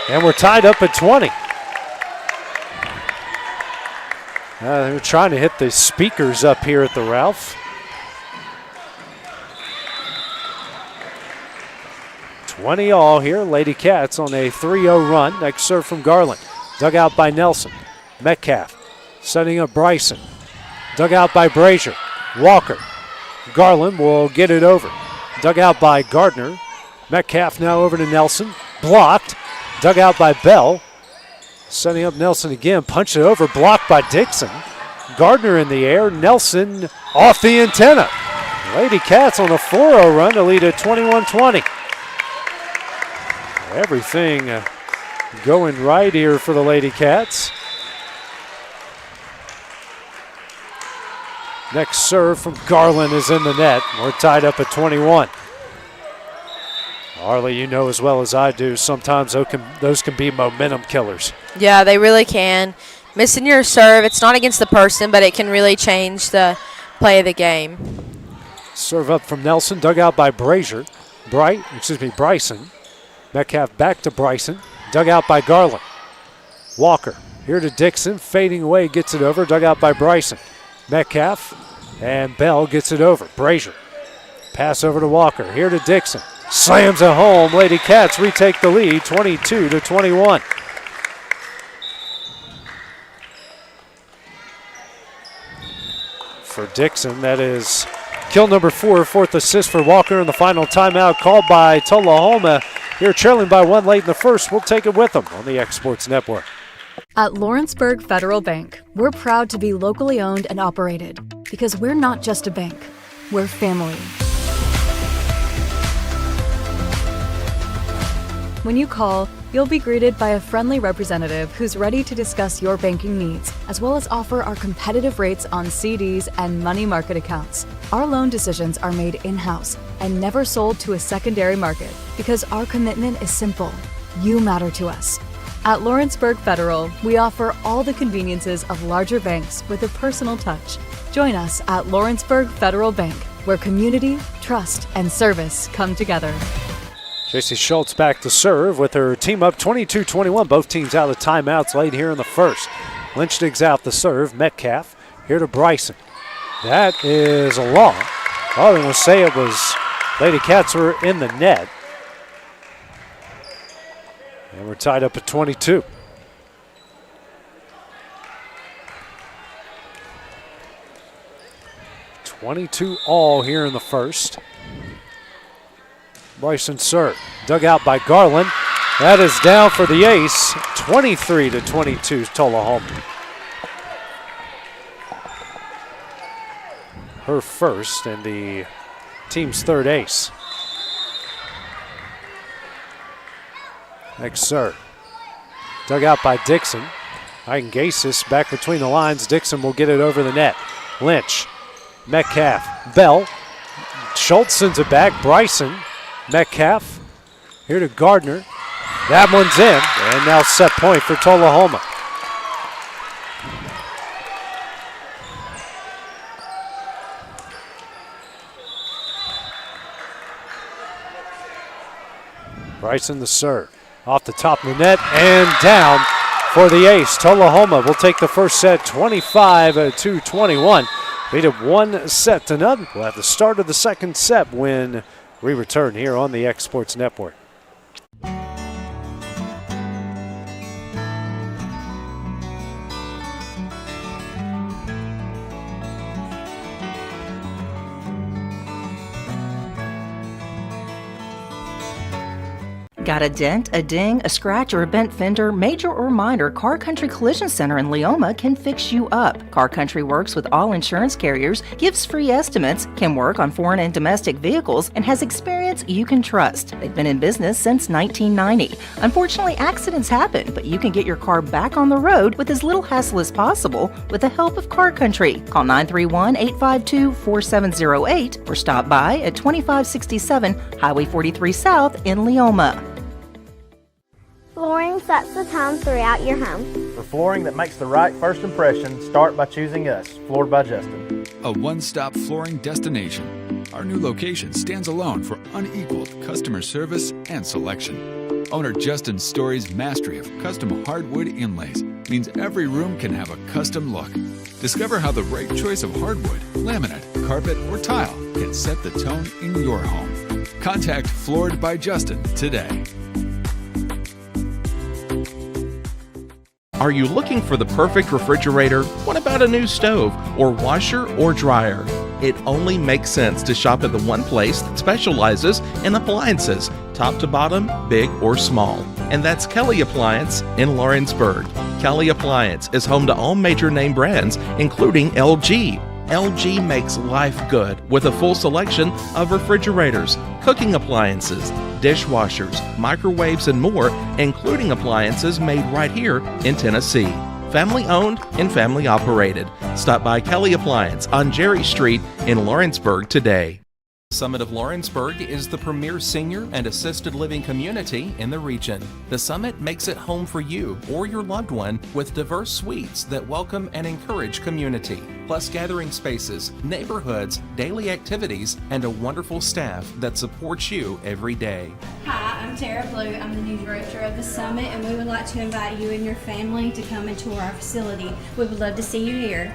And we're tied up at 20. They were trying to hit the speakers up here at the Ralph. 20 all here. Lady Cats on a 3-0 run. Next serve from Garland. Dug out by Nelson. Metcalf setting up Bryson. Dug out by Brazier. Walker. Garland will get it over. Dug out by Gardner. Metcalf now over to Nelson. Blocked. Dug out by Bell. Setting up Nelson again. Punched it over. Blocked by Dixon. Gardner in the air. Nelson off the antenna. Lady Cats on a 4-0 run to lead at 21-20. Everything going right here for the Lady Cats. Next serve from Garland is in the net. We're tied up at 21. Arlie, you know as well as I do, sometimes those can be momentum killers. Yeah, they really can. Missing your serve, it's not against the person, but it can really change the play of the game. Serve up from Nelson, dug out by Bryson. Metcalf back to Bryson, dug out by Garland. Walker, here to Dixon, fading away, gets it over, dug out by Bryson. Metcalf and Bell gets it over. Brazier, pass over to Walker, here to Dixon. Slams it home. Lady Cats retake the lead, 22-21. For Dixon, that is kill number 4, 4th assist for Walker, and the final timeout called by Tullahoma. Here trailing by 1 late in the first. We'll take it with them on the X Sports Network. At Lawrenceburg Federal Bank, we're proud to be locally owned and operated because we're not just a bank, we're family. When you call, you'll be greeted by a friendly representative who's ready to discuss your banking needs, as well as offer our competitive rates on CDs and money market accounts. Our loan decisions are made in-house and never sold to a secondary market because our commitment is simple. You matter to us. At Lawrenceburg Federal, we offer all the conveniences of larger banks with a personal touch. Join us at Lawrenceburg Federal Bank, where community, trust, and service come together. JC Schultz back to serve with her team up 22-21. Both teams out of timeouts late here in the first. Lynch digs out the serve. Metcalf here to Bryson. That is a long. I was going to say it was Lady Cats were in the net. And we're tied up at 22. All here in the first. Bryson serve. Dug out by Garland. That is down for the ace, 23-22 Tullahoma. Her first and the team's third ace. Next serve. Dug out by Dixon. Eigengasis back between the lines. Dixon will get it over the net. Lynch, Metcalf, Bell. Schultz sends it back. Bryson, Metcalf. Here to Gardner. That one's in, and now set point for Tullahoma. Bryson the serve. Off the top of the net and down for the ace. Tullahoma will take the first set 25-21. Lead it 1-0. We'll have the start of the second set when we return here on the X Sports Network. Got a dent, a ding, a scratch, or a bent fender? Major or minor, Car Country Collision Center in Leoma can fix you up. Car Country works with all insurance carriers, gives free estimates, can work on foreign and domestic vehicles, and has experience you can trust. They've been in business since 1990. Unfortunately, accidents happen, but you can get your car back on the road with as little hassle as possible with the help of Car Country. Call 931-852-4708 or stop by at 2567 Highway 43 South in Leoma. Flooring sets the tone throughout your home. For flooring that makes the right first impression, start by choosing us, Floored by Justin. A one-stop flooring destination. Our new location stands alone for unequaled customer service and selection. Owner Justin Story's mastery of custom hardwood inlays means every room can have a custom look. Discover how the right choice of hardwood, laminate, carpet, or tile can set the tone in your home. Contact Floored by Justin today. Are you looking for the perfect refrigerator? What about a new stove or washer or dryer? It only makes sense to shop at the one place that specializes in appliances, top to bottom, big or small. And that's Kelly Appliance in Lawrenceburg. Kelly Appliance is home to all major name brands, including LG. LG makes life good with a full selection of refrigerators, cooking appliances, dishwashers, microwaves, and more, including appliances made right here in Tennessee. Family owned and family operated. Stop by Kelly Appliance on Jerry Street in Lawrenceburg today. Summit of Lawrenceburg is the premier senior and assisted living community in the region. The Summit makes it home for you or your loved one with diverse suites that welcome and encourage community, plus gathering spaces, neighborhoods, daily activities, and a wonderful staff that supports you every day. Hi, I'm Tara Blue. I'm the new director of the Summit, and we would like to invite you and your family to come and tour our facility. We would love to see you here.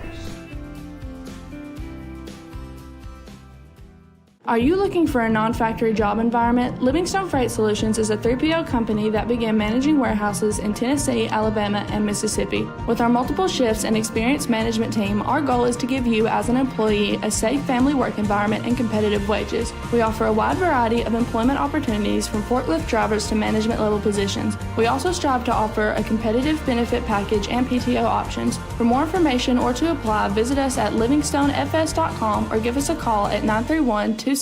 Are you looking for a non-factory job environment? Livingstone Freight Solutions is a 3PL company that began managing warehouses in Tennessee, Alabama, and Mississippi. With our multiple shifts and experienced management team, our goal is to give you as an employee a safe family work environment and competitive wages. We offer a wide variety of employment opportunities from forklift drivers to management level positions. We also strive to offer a competitive benefit package and PTO options. For more information or to apply, visit us at livingstonefs.com or give us a call at 931-269-3255.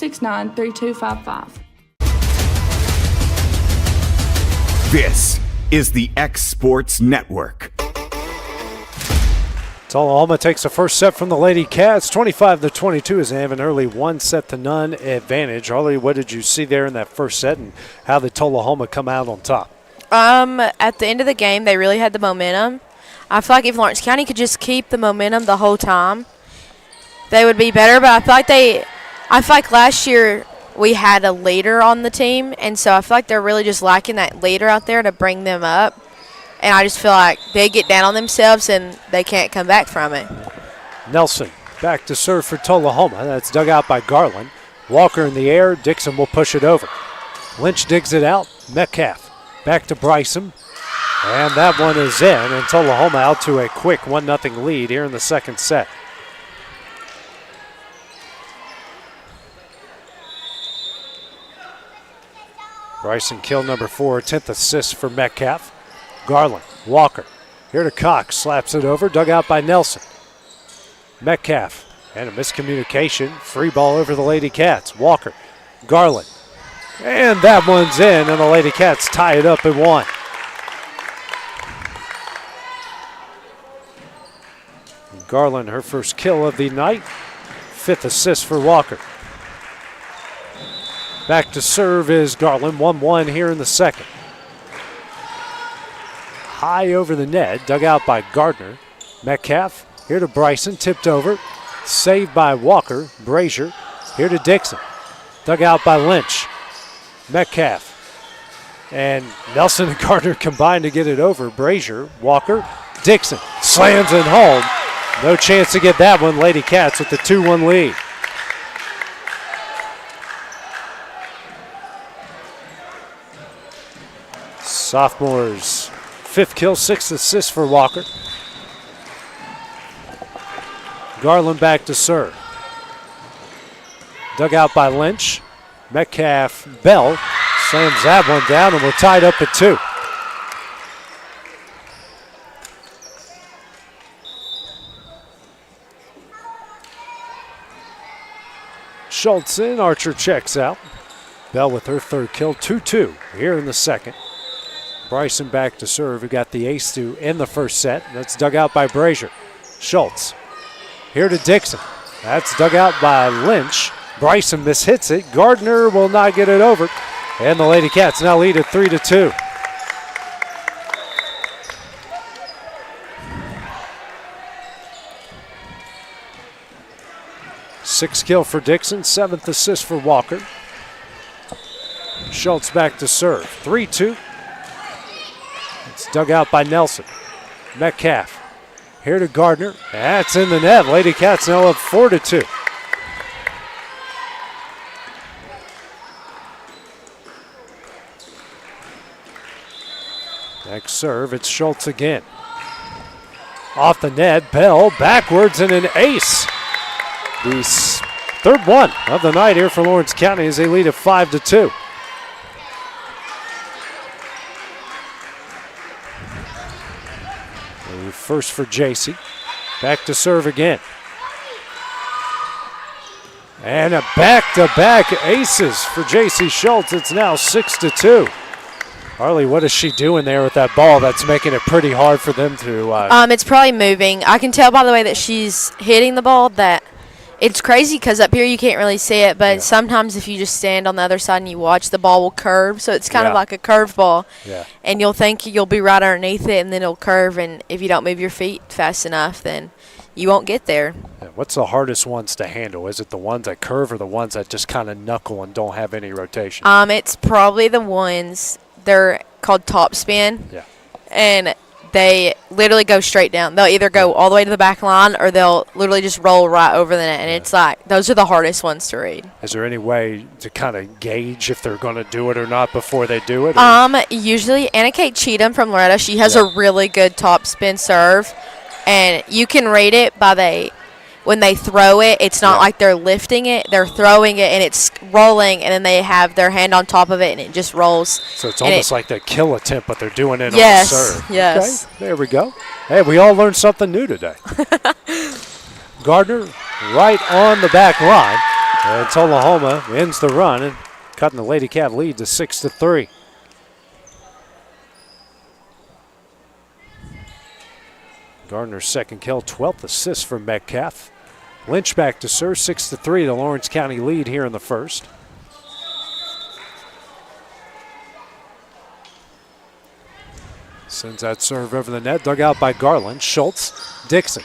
This is the X Sports Network. Tullahoma takes the first set from the Lady Cats, 25-22, as they have an early 1-0 advantage. Harley, what did you see there in that first set, and how did Tullahoma come out on top? At the end of the game, they really had the momentum. I feel like if Lawrence County could just keep the momentum the whole time, they would be better. But I feel like last year we had a leader on the team, and so I feel like they're really just lacking that leader out there to bring them up. And I just feel like they get down on themselves and they can't come back from it. Nelson back to serve for Tullahoma. That's dug out by Garland. Walker in the air. Dixon will push it over. Lynch digs it out. Metcalf back to Bryson. And that one is in, and Tullahoma out to a quick 1-0 lead here in the second set. Bryson kill number 4, 10th assist for Metcalf. Garland, Walker, here to Cox, slaps it over, dug out by Nelson. Metcalf, and a miscommunication, free ball over the Lady Cats. Walker, Garland, and that one's in, and the Lady Cats tie it up at 1. Garland, her first kill of the night, 5th assist for Walker. Back to serve is Garland, 1-1 here in the second. High over the net, dug out by Gardner. Metcalf, here to Bryson, tipped over, saved by Walker. Brazier, here to Dixon, dug out by Lynch. Metcalf, and Nelson and Gardner combined to get it over. Brazier, Walker, Dixon, slams it home. No chance to get that one. Lady Cats with the 2-1 lead. Sophomores, 5th kill, 6th assist for Walker. Garland back to serve. Dug out by Lynch. Metcalf, Bell slams that one down, and we're tied up at 2. Schultz in, Archer checks out. Bell with her 3rd kill, 2-2 here in the second. Bryson back to serve, who got the ace to end the first set. That's dug out by Brazier. Schultz, here to Dixon. That's dug out by Lynch. Bryson mishits it. Gardner will not get it over. And the Lady Cats now lead at 3-2. Sixth kill for Dixon, 7th assist for Walker. Schultz back to serve, 3-2. It's dug out by Nelson. Metcalf, here to Gardner. That's in the net. Lady Cats now up 4-2. Next serve, it's Schultz again. Off the net, Bell backwards and an ace. The 3rd one of the night here for Lawrence County as they lead at 5-2. The first for JC. Back to serve again. And a back-to-back aces for JC Schultz. It's now 6-2. Harley, what is she doing there with that ball that's making it pretty hard for them to... It's probably moving. I can tell by the way that she's hitting the ball that it's crazy because up here you can't really see it, but sometimes if you just stand on the other side and you watch, the ball will curve. So it's kind of like a curve ball. Yeah. And you'll think you'll be right underneath it, and then it'll curve, and if you don't move your feet fast enough, then you won't get there. Yeah. What's the hardest ones to handle? Is it the ones that curve or the ones that just kind of knuckle and don't have any rotation? It's probably the ones, they're called top spin. Yeah. And they literally go straight down. They'll either go all the way to the back line or they'll literally just roll right over the net. And it's like, those are the hardest ones to read. Is there any way to kind of gauge if they're going to do it or not before they do it? Usually Anna Kate Cheatham from Loretta, she has a really good top spin serve. And you can read it by when they throw it, it's not like they're lifting it. They're throwing it, and it's rolling, and then they have their hand on top of it, and it just rolls. So it's almost like the kill attempt, but they're doing it on the serve. Yes. Okay, there we go. Hey, we all learned something new today. Gardner right on the back line, and Tullahoma ends the run and cutting the Lady Cat lead to 6-3. Gardner's 2nd kill, 12th assist for Metcalf. Lynch back to serve, 6-3, the Lawrence County lead here in the first. Sends that serve over the net, dug out by Garland. Schultz, Dixon.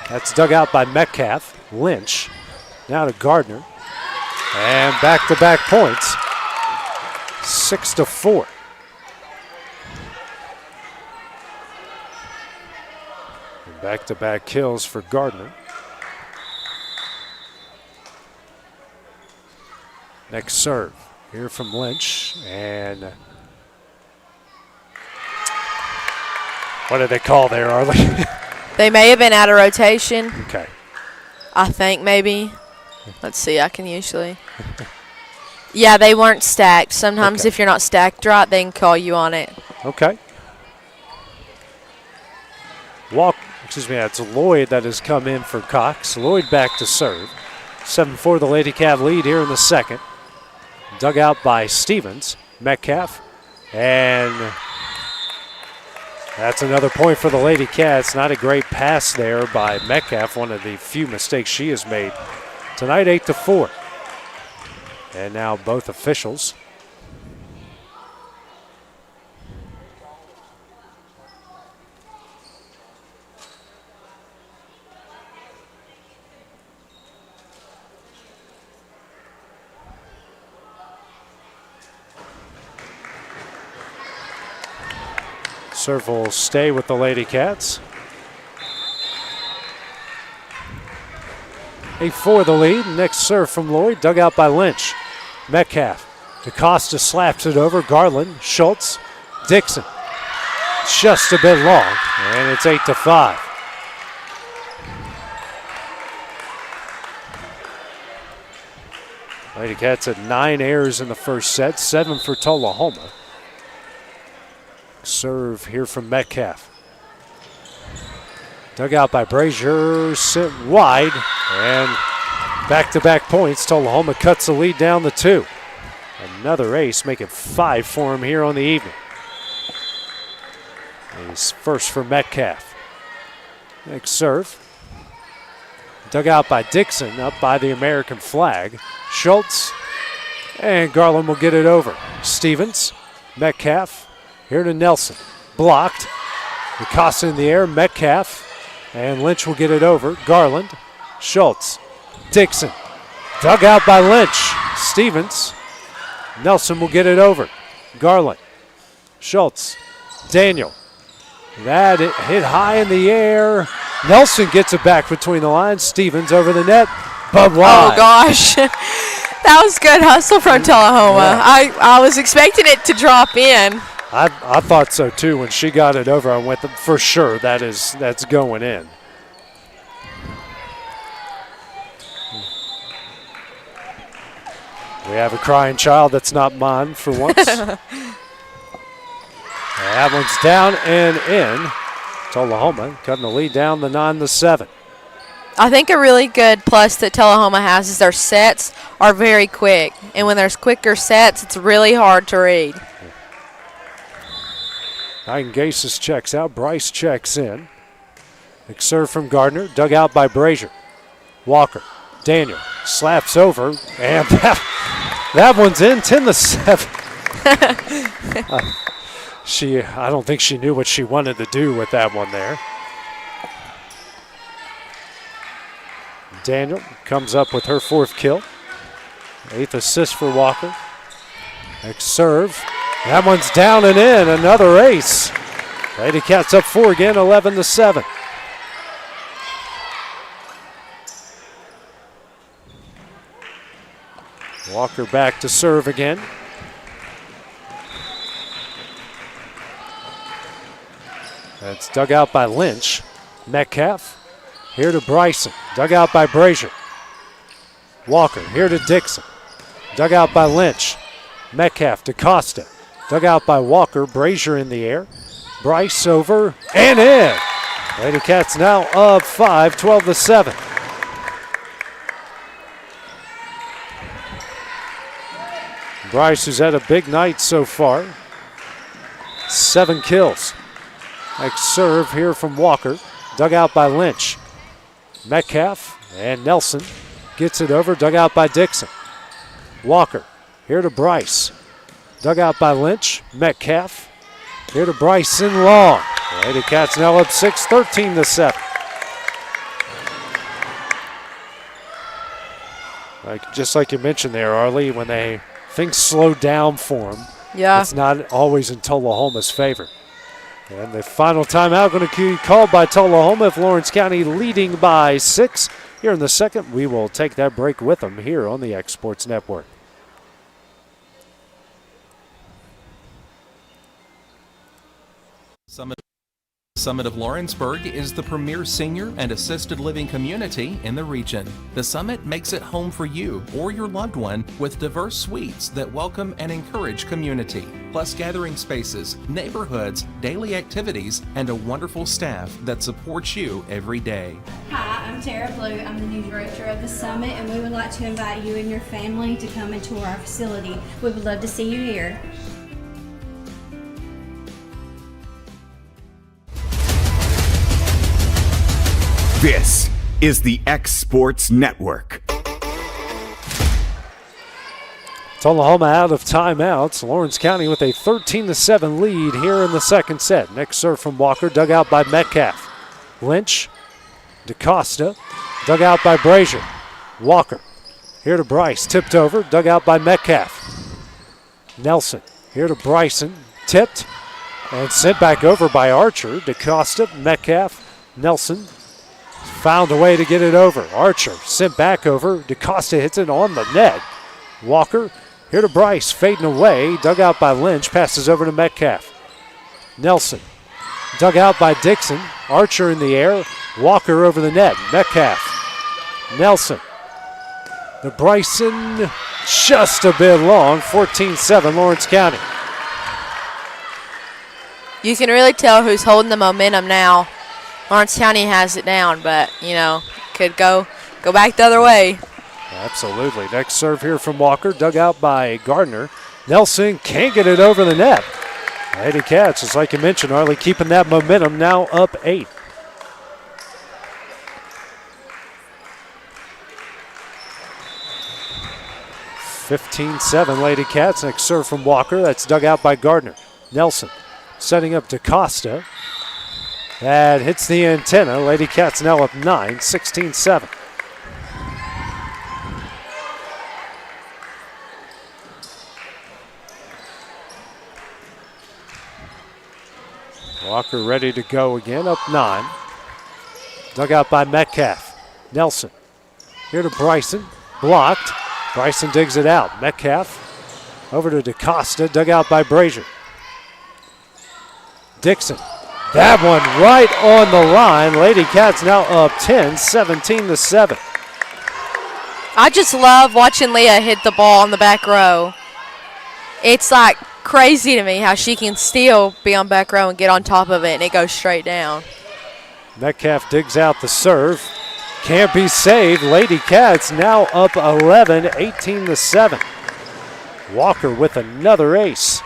That's dug out by Metcalf. Lynch, now to Gardner. And back-to-back points, 6-4. Back-to-back kills for Gardner. Next serve here from Lynch, and what did they call there, Arlie? They may have been out of rotation. Okay. I think maybe. Let's see, I can usually. Yeah, they weren't stacked. Sometimes Okay. if you're not stacked right, they can call you on it. Okay. That's Lloyd that has come in for Cox. Lloyd back to serve. 7-4 the Lady Cav lead here in the second. Dug out by Stevens. Metcalf. And that's another point for the Lady Cats. Not a great pass there by Metcalf, one of the few mistakes she has made tonight. 8-4. And now both officials. Serve will stay with the Lady Cats. 8-4 the lead. Next serve from Lloyd, dug out by Lynch. Metcalf. DaCosta slaps it over. Garland, Schultz, Dixon. Just a bit long, and it's 8-5. Lady Cats had 9 errors in the first set, 7 for Tullahoma. Serve here from Metcalf. Dug out by Brazier, sit wide, and back-to-back points. Tullahoma cuts the lead down to 2. Another ace, make it 5 for him here on the evening. He's first for Metcalf. Next serve. Dug out by Dixon, up by the American flag. Schultz, and Garland will get it over. Stevens, Metcalf. Here to Nelson. Blocked. DaCosta in the air. Metcalf. And Lynch will get it over. Garland. Schultz. Dixon. Dug out by Lynch. Stevens. Nelson will get it over. Garland. Schultz. Daniel. That hit high in the air. Nelson gets it back between the lines. Stevens over the net. But wide. Oh, gosh. That was good hustle from Tullahoma. Yeah. I was expecting it to drop in. I thought so too when she got it over. I went for sure that's going in. We have a crying child that's not mine for once. That one's down and in. Tullahoma cutting the lead down to 9-7. I think a really good plus that Tullahoma has is their sets are very quick. And when there's quicker sets, it's really hard to read. Gasis checks out. Bryce checks in. Next serve from Gardner. Dug out by Brazier. Walker. Daniel slaps over. And that one's in. 10-7. I don't think she knew what she wanted to do with that one there. Daniel comes up with her 4th kill. 8th assist for Walker. Next serve. That one's down and in. Another ace. Lady Cats up 4 again, 11-7. Walker back to serve again. That's dug out by Lynch. Metcalf. Here to Bryson. Dug out by Brazier. Walker. Here to Dixon. Dug out by Lynch. Metcalf to Costa. Dug out by Walker. Brazier in the air. Bryce over and in. Lady Cats now up 5, 12-7. Bryce, who's had a big night so far. 7 kills. Next serve here from Walker. Dug out by Lynch. Metcalf and Nelson gets it over. Dug out by Dixon. Walker. Here to Bryce. Dug out by Lynch. Metcalf. Here to Bryce in long. Lady Cats now up 6, 13-7. Just like you mentioned there, Arlie, when things slow down for them, it's not always in Tullahoma's favor. And the final timeout going to be called by Tullahoma if Lawrence County leading by 6. Here in the second, we will take that break with them here on the X Sports Network. Summit Summit of Lawrenceburg is the premier senior and assisted living community in the region. The Summit makes it home for you or your loved one with diverse suites that welcome and encourage community, plus gathering spaces, neighborhoods, daily activities, and a wonderful staff that supports you every day. Hi, I'm Tara Blue. I'm the new director of the Summit, and we would like to invite you and your family to come and tour our facility. We would love to see you here. This is the X Sports Network. Tullahoma out of timeouts. Lawrence County with a 13-7 lead here in the second set. Next serve from Walker, dug out by Metcalf. Lynch, DeCosta, dug out by Brazier. Walker, here to Bryce, tipped over, dug out by Metcalf. Nelson, here to Bryson, tipped, and sent back over by Archer. DeCosta, Metcalf, Nelson, found a way to get it over. Archer sent back over. DeCosta hits it on the net. Walker, here to Bryce, fading away. Dug out by Lynch, passes over to Metcalf. Nelson, dug out by Dixon. Archer in the air. Walker over the net. Metcalf. Nelson. The Bryson just a bit long. 14-7 Lawrence County. You can really tell who's holding the momentum now. Lawrence County has it down, but, could go back the other way. Absolutely. Next serve here from Walker, dug out by Gardner. Nelson can't get it over the net. Lady Cats, just like you mentioned, Arlie, keeping that momentum, now up 8. (15-7) Lady Cats. Next serve from Walker. That's dug out by Gardner. Nelson setting up DeCosta. That hits the antenna. Lady Cats now up 9, 16-7. Walker ready to go again, up 9. Dug out by Metcalf. Nelson. Here to Bryson. Blocked. Bryson digs it out. Metcalf over to DeCosta. Dug out by Brazier. Dixon. That one right on the line. Lady Cats now up 10, 17-7. I just love watching Leah hit the ball on the back row. It's like crazy to me how she can still be on back row and get on top of it, and it goes straight down. Metcalf digs out the serve. Can't be saved. Lady Cats now up 11, 18-7. Walker with another ace.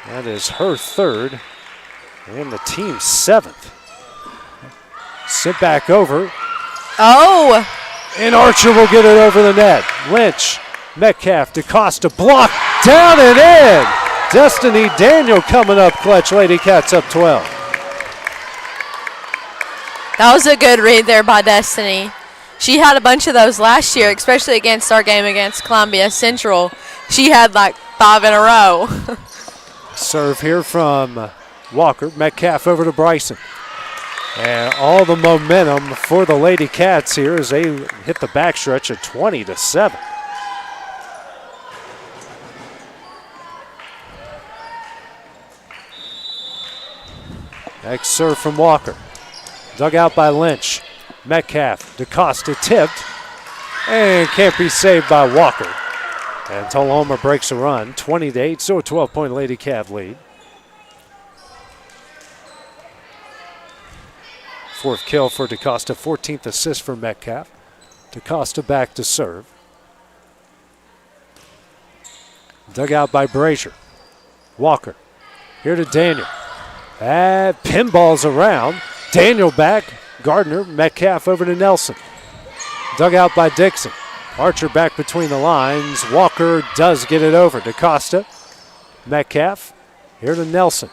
That is her third and the team's 7th. Sent back over. Oh! And Archer will get it over the net. Lynch, Metcalf, DeCosta, block, down and in. Destiny Daniel coming up clutch. Lady Cats up 12. That was a good read there by Destiny. She had a bunch of those last year, especially against our game against Columbia Central. She had like 5 in a row. Serve here from Walker. Metcalf over to Bryson. And all the momentum for the Lady Cats here as they hit the backstretch at 20-7. Next serve from Walker. Dug out by Lynch. Metcalf, DeCosta tipped. And can't be saved by Walker. And Tullahoma breaks a run, 20-8, so a 12-point Lady Cat lead. 4th kill for DeCosta, 14th assist for Metcalf. DeCosta back to serve. Dug out by Brazier. Walker, here to Daniel. Pinballs around. Daniel back, Gardner, Metcalf over to Nelson. Dug out by Dixon. Archer back between the lines. Walker does get it over. DeCosta, Metcalf, here to Nelson.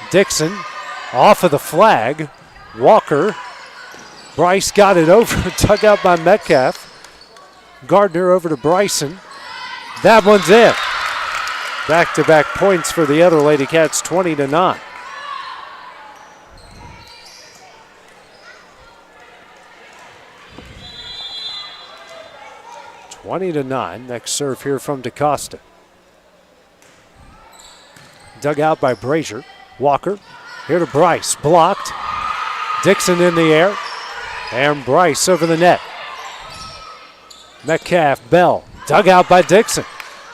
Dixon off of the flag. Walker, Bryce got it over. Dug out by Metcalf. Gardner over to Bryson. That one's in. Back-to-back points for the other Lady Cats, 20-9. Next serve here from DeCosta. Dug out by Brazier. Walker, here to Bryce, blocked. Dixon in the air, and Bryce over the net. Metcalf, Bell, dug out by Dixon.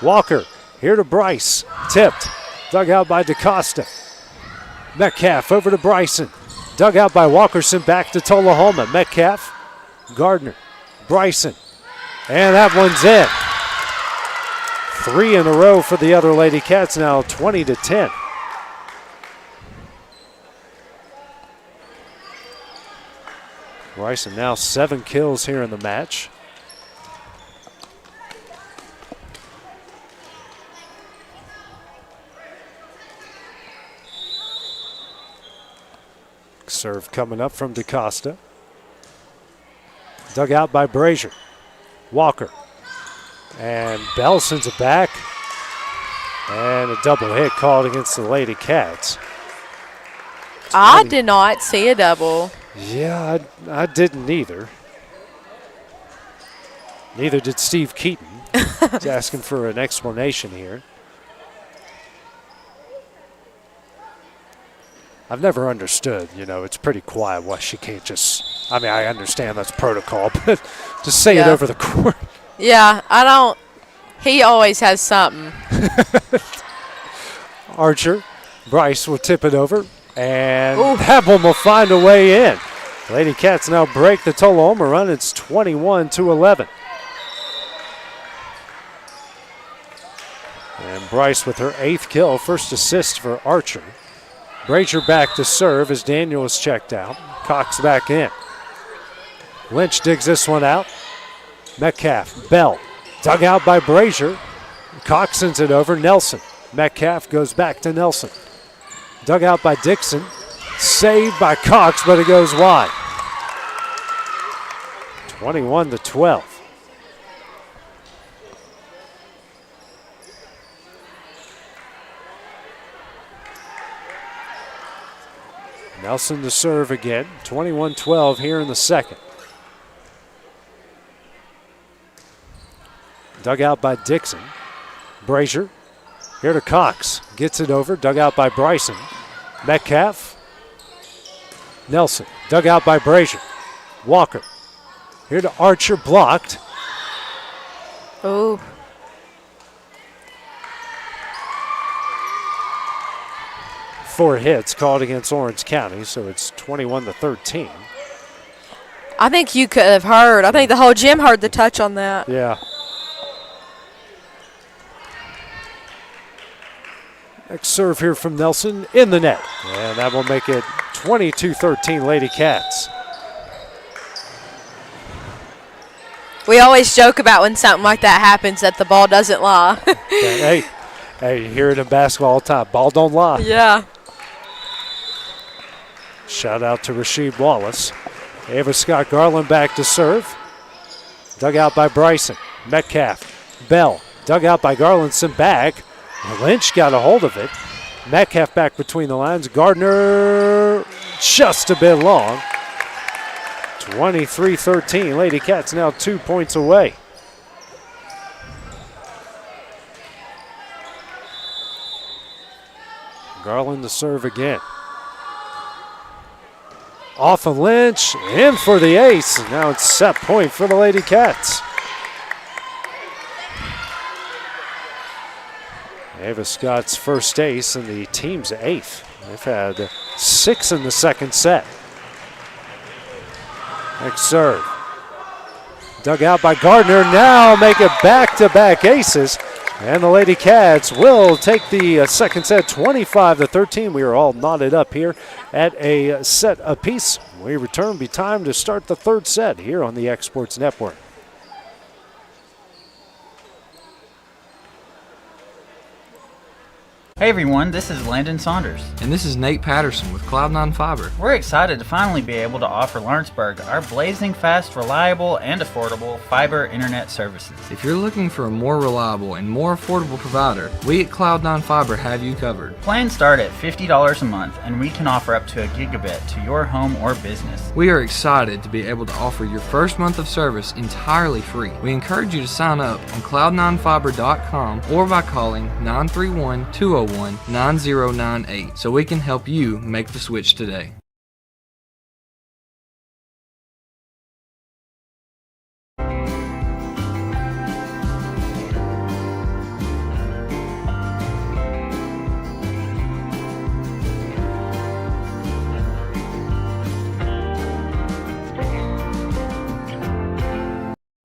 Walker, here to Bryce, tipped, dug out by DaCosta. Metcalf over to Bryson, dug out by Walkerson, back to Tullahoma. Metcalf, Gardner, Bryson, and that one's in. 3 in a row for the other Lady Cats, now 20-10. Bryson now 7 kills here in the match. Serve coming up from DaCosta. Dug out by Brazier. Walker. And Bell sends it back. And a double hit called against the Lady Cats. I did not see a double. Yeah, I didn't either. Neither did Steve Keaton. He's asking for an explanation here. I've never understood, it's pretty quiet why she can't just, I understand that's protocol, but just say it over the court. Yeah, I don't, he always has something. Archer, Bryce will tip it over, and that one will find a way in. Lady Cats now break the Tullahoma run. It's 21-11. And Bryce with her 8th kill, first assist for Archer. Brazier back to serve as Daniel is checked out. Cox back in. Lynch digs this one out. Metcalf, Bell, dug out by Brazier. Cox sends it over. Nelson. Metcalf goes back to Nelson. Dug out by Dixon. Saved by Cox, but it goes wide. 21-12. Nelson to serve again. 21-12 here in the second. Dug out by Dixon. Brazier. Here to Cox. Gets it over. Dug out by Bryson. Metcalf. Nelson. Dug out by Brazier. Walker. Here to Archer. Blocked. Oh. Four hits called against Orange County, so it's 21-13. I think you could have heard. I think the whole gym heard the touch on that. Yeah. Next serve here from Nelson in the net. And that will make it 22-13 Lady Cats. We always joke about when something like that happens that the ball doesn't lie. Hey, you hear it in basketball all the time. Ball don't lie. Yeah. Shout out to Rasheed Wallace. Ava Scott Garland back to serve. Dug out by Bryson. Metcalf. Bell. Dug out by Garlandson back. Lynch got a hold of it. Metcalf back between the lines. Gardner just a bit long. 23-13. Lady Cats now 2 points away. Garland to serve again. Off of Lynch, in for the ace. And now it's set point for the Lady Cats. Ava Scott's first ace and the team's 8th. They've had 6 in the second set. Next serve. Dug out by Gardner. Now make it back-to-back aces. And the Lady Cats will take the second set 25-13. We are all knotted up here at a set apiece. When we return, it'll be time to start the third set here on the X Sports Network. Hey everyone, this is Landon Saunders. And this is Nate Patterson with Cloud9 Fiber. We're excited to finally be able to offer Lawrenceburg our blazing fast, reliable, and affordable fiber internet services. If you're looking for a more reliable and more affordable provider, we at Cloud9 Fiber have you covered. Plans start at $50 a month, and we can offer up to a gigabit to your home or business. We are excited to be able to offer your first month of service entirely free. We encourage you to sign up on cloud9fiber.com or by calling 931-201 801-9098 so we can help you make the switch today.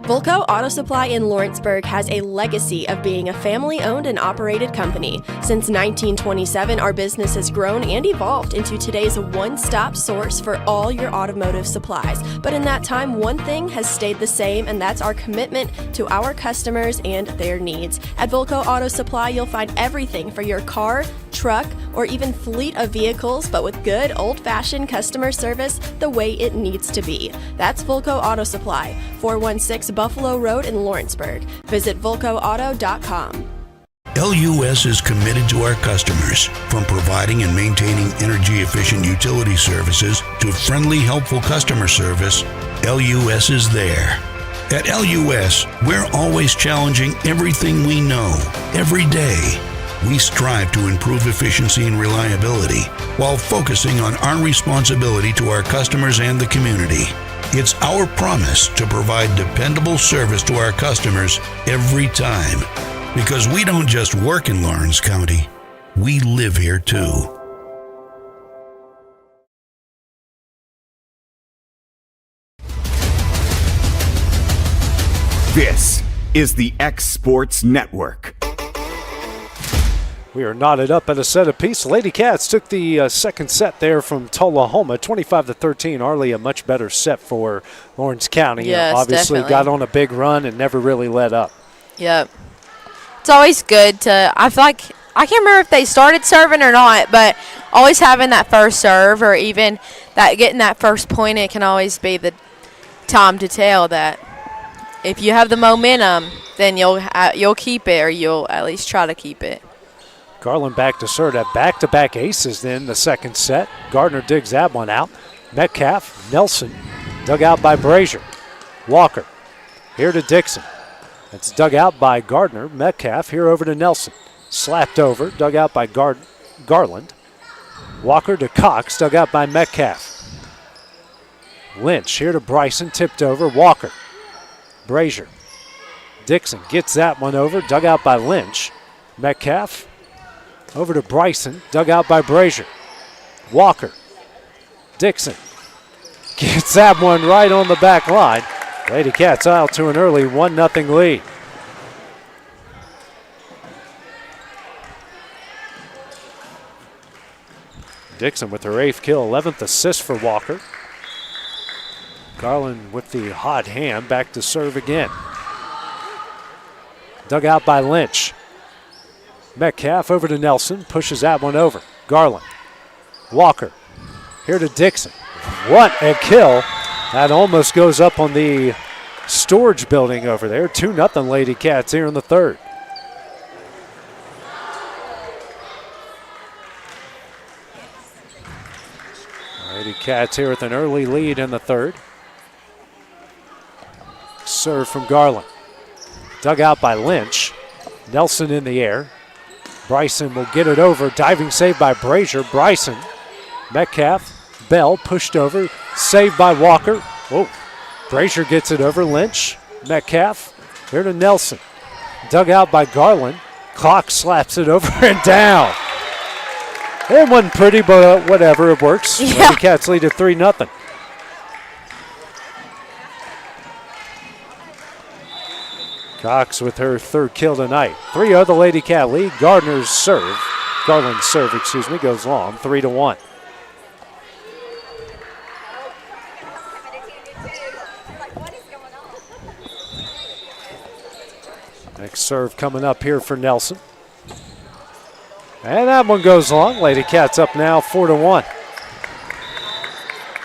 Volco Auto Supply in Lawrenceburg has a legacy of being a family-owned and operated company. Since 1927, our business has grown and evolved into today's one-stop source for all your automotive supplies. But in that time, one thing has stayed the same, and that's our commitment to our customers and their needs. At Volco Auto Supply, you'll find everything for your car, truck, or even fleet of vehicles, but with good old-fashioned customer service the way it needs to be. That's Volco Auto Supply, 416 Buffalo Road in Lawrenceburg. Visit VolcoAuto.com. LUS is committed to our customers, from providing and maintaining energy-efficient utility services to friendly, helpful customer service. LUS is there. At LUS, we're always challenging everything we know, every day. We strive to improve efficiency and reliability while focusing on our responsibility to our customers and the community. It's our promise to provide dependable service to our customers every time. Because we don't just work in Lawrence County, we live here too. This is the X Sports Network. We are knotted up at a set apiece. Lady Cats took the second set there from Tullahoma, 25-13. Arlie, a much better set for Lawrence County. Yes, obviously definitely. got on a big run and never really let up. Yep. It's always good to, I feel like, I can't remember if they started serving or not, but always having that first serve or even that getting that first point, it can always be the time to tell that if you have the momentum, then you'll keep it, or you'll at least try to keep it. Garland back to serve at back-to-back aces then the second set. Gardner digs that one out. Metcalf, Nelson, dug out by Brazier. Walker, here to Dixon. It's dug out by Gardner. Metcalf here over to Nelson. Slapped over, dug out by Garland. Walker to Cox, dug out by Metcalf. Lynch here to Bryson, tipped over. Walker, Brazier. Dixon gets that one over, dug out by Lynch. Metcalf over to Bryson, dug out by Brazier. Walker, Dixon gets that one right on the back line. Lady Cats out to an early 1-0 lead. Dixon with her 8th kill, 11th assist for Walker. Garland with the hot hand, back to serve again. Dug out by Lynch. Metcalf over to Nelson, pushes that one over. Garland, Walker, here to Dixon. What a kill. That almost goes up on the storage building over there. 2-0 Lady Cats here in the third. Lady Cats here with an early lead in the third. Serve from Garland. Dug out by Lynch. Nelson in the air. Bryson will get it over. Diving save by Brazier. Bryson, Metcalf, Bell pushed over. Saved by Walker. Whoa. Brazier gets it over. Lynch, Metcalf, here to Nelson. Dug out by Garland. Clock slaps it over and down. It wasn't pretty, but whatever, it works. Yeah. Lady Cats lead at 3-0. Cox with her third kill tonight. 3-0 the Lady Cat lead. Garland's serve, goes long, 3-1. Next serve coming up here for Nelson. And that one goes long. Lady Cats up now 4-1.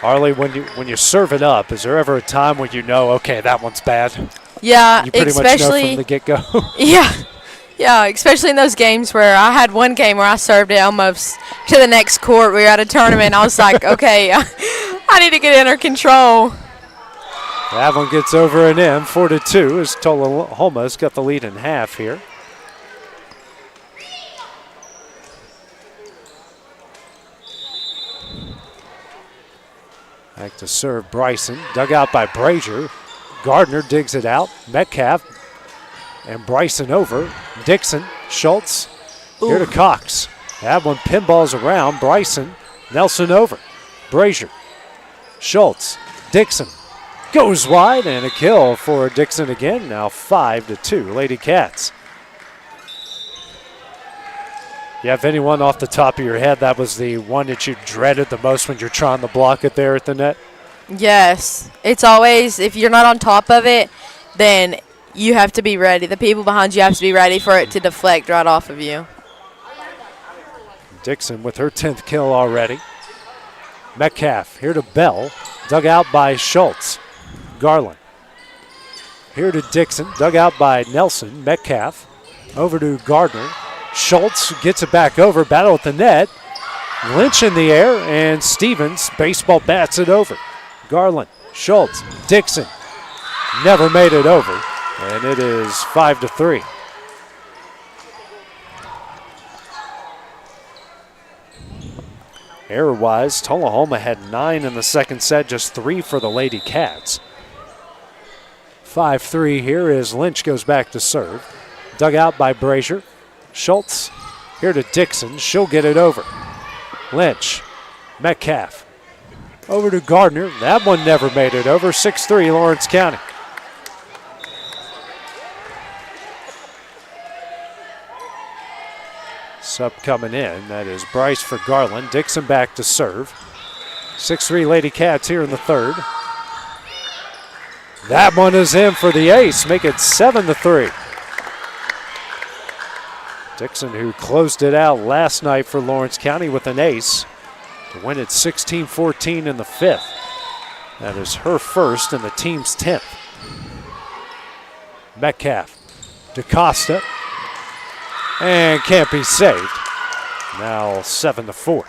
Arlie, when you serve it up, is there ever a time when you know, okay, that one's bad? Yeah, you pretty much know from the get-go. Yeah, especially in those games where I had one game where I served it almost to the next court. We were at a tournament. I was like, okay, I need to get under control. That one gets over and in, 4-2, as Tullahoma's got the lead in half here. Back to serve Bryson. Dug out by Brazier. Gardner digs it out. Metcalf and Bryson over. Dixon, Schultz, here to Cox. That one pinballs around. Bryson, Nelson over. Brazier, Schultz, Dixon. Goes wide and a kill for Dixon again. Now 5-2, Lady Cats. You have anyone off the top of your head that was the one that you dreaded the most when you're trying to block it there at the net? Yes. It's always, if you're not on top of it, then you have to be ready. The people behind you have to be ready for it to deflect right off of you. Dixon with her 10th kill already. Metcalf here to Bell. Dug out by Schultz. Garland. Here to Dixon. Dug out by Nelson. Metcalf. Over to Gardner. Schultz gets it back over. Battle at the net. Lynch in the air. And Stevens baseball bats it over. Garland. Schultz. Dixon. Never made it over. And it is 5-3. Error-wise, Tullahoma had 9 in the second set, just 3 for the Lady Cats. 5-3 here as Lynch goes back to serve. Dug out by Brazier. Schultz here to Dixon. She'll get it over. Lynch. Metcalf. Over to Gardner. That one never made it over. 6-3 Lawrence County. Sub coming in. That is Bryce for Garland. Dixon back to serve. 6-3 Lady Cats here in the third. That one is in for the ace. Make it 7-3. Dixon, who closed it out last night for Lawrence County with an ace to win it 16-14 in the fifth. That is her first and the team's 10th. Metcalf. DaCosta. And can't be saved. Now 7-4.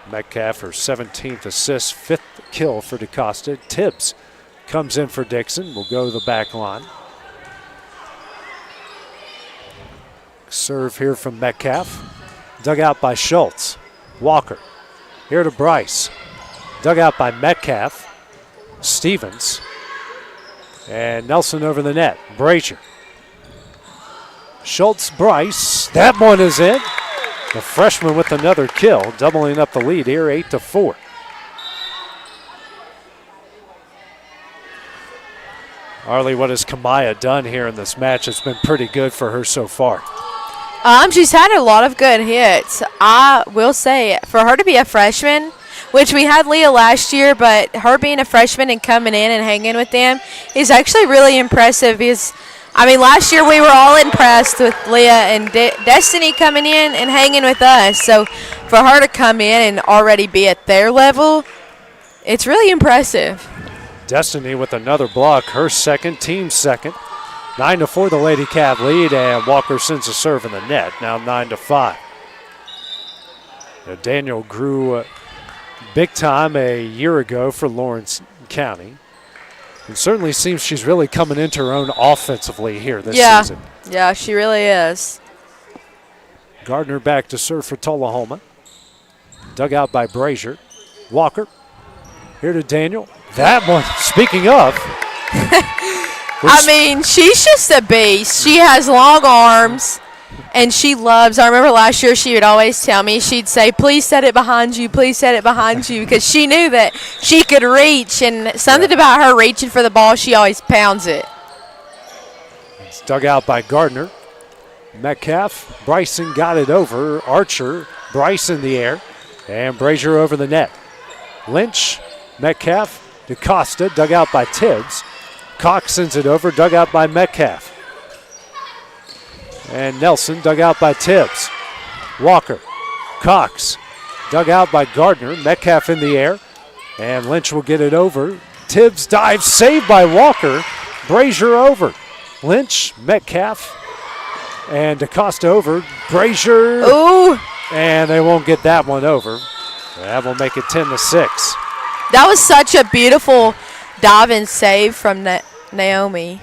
Metcalf, her 17th assist, 5th kill for DaCosta. Tibbs comes in for Dixon. Will go to the back line. Serve here from Metcalf. Dug out by Schultz. Walker. Here to Bryce. Dug out by Metcalf. Stevens. And Nelson over the net. Brazier. Schultz, Bryce. That one is in. The freshman with another kill, doubling up the lead here, 8-4. Arlie, what has Kamaya done here in this match? It's been pretty good for her so far. She's had a lot of good hits. I will say, for her to be a freshman, which we had Leah last year, but her being a freshman and coming in and hanging with them is actually really impressive because, I mean, last year we were all impressed with Leah and Destiny coming in and hanging with us. So for her to come in and already be at their level, it's really impressive. Destiny with another block, her second, team second. 9-4 the Lady Cat lead, and Walker sends a serve in the net, now 9-5. Now Daniel grew big time a year ago for Lawrence County. It certainly seems she's really coming into her own offensively here this season. Yeah, she really is. Gardner back to serve for Tullahoma. Dug out by Brazier. Walker. Here to Daniel. That one, speaking of. I mean, she's just a beast. She has long arms, and she loves. I remember last year she would always tell me, she'd say, please set it behind you, please set it behind you, because she knew that she could reach, and something about her reaching for the ball, she always pounds it. It's dug out by Gardner. Metcalf, Bryson got it over. Archer, Bryce in the air, and Brazier over the net. Lynch, Metcalf, DaCosta, dug out by Tibbs. Cox sends it over, dug out by Metcalf. And Nelson, dug out by Tibbs. Walker, Cox, dug out by Gardner. Metcalf in the air, and Lynch will get it over. Tibbs dives, saved by Walker. Brazier over. Lynch, Metcalf, and DaCosta over. Brazier. Ooh. And they won't get that one over. That will make it 10-6. That was such a beautiful dive and save from Naomi.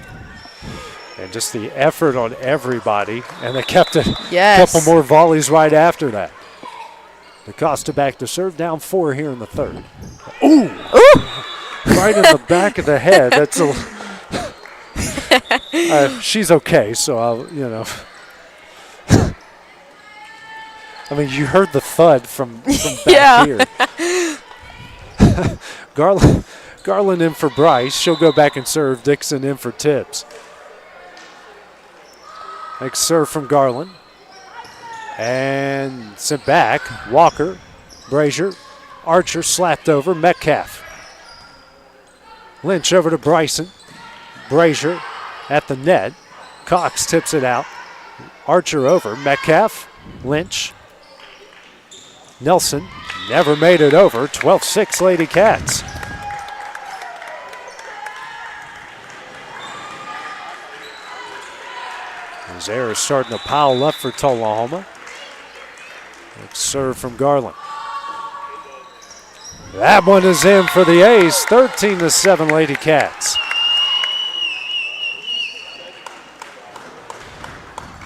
And just the effort on everybody. And they kept a Yes. couple more volleys right after that. DaCosta back to serve, down 4 here in the third. Ooh! Right in the back of the head. That's a. She's okay, so I'll, I mean, you heard the thud from back here. Garland in for Bryce. She'll go back and serve. Dixon in for Tibbs. Next serve from Garland. And sent back. Walker, Brazier, Archer slapped over. Metcalf. Lynch over to Bryson. Brazier at the net. Cox tips it out. Archer over. Metcalf. Lynch. Nelson never made it over. 12-6 Lady Cats. As air is starting to pile up for Tullahoma. Next serve from Garland. That one is in for the A's. 13-7 Lady Cats.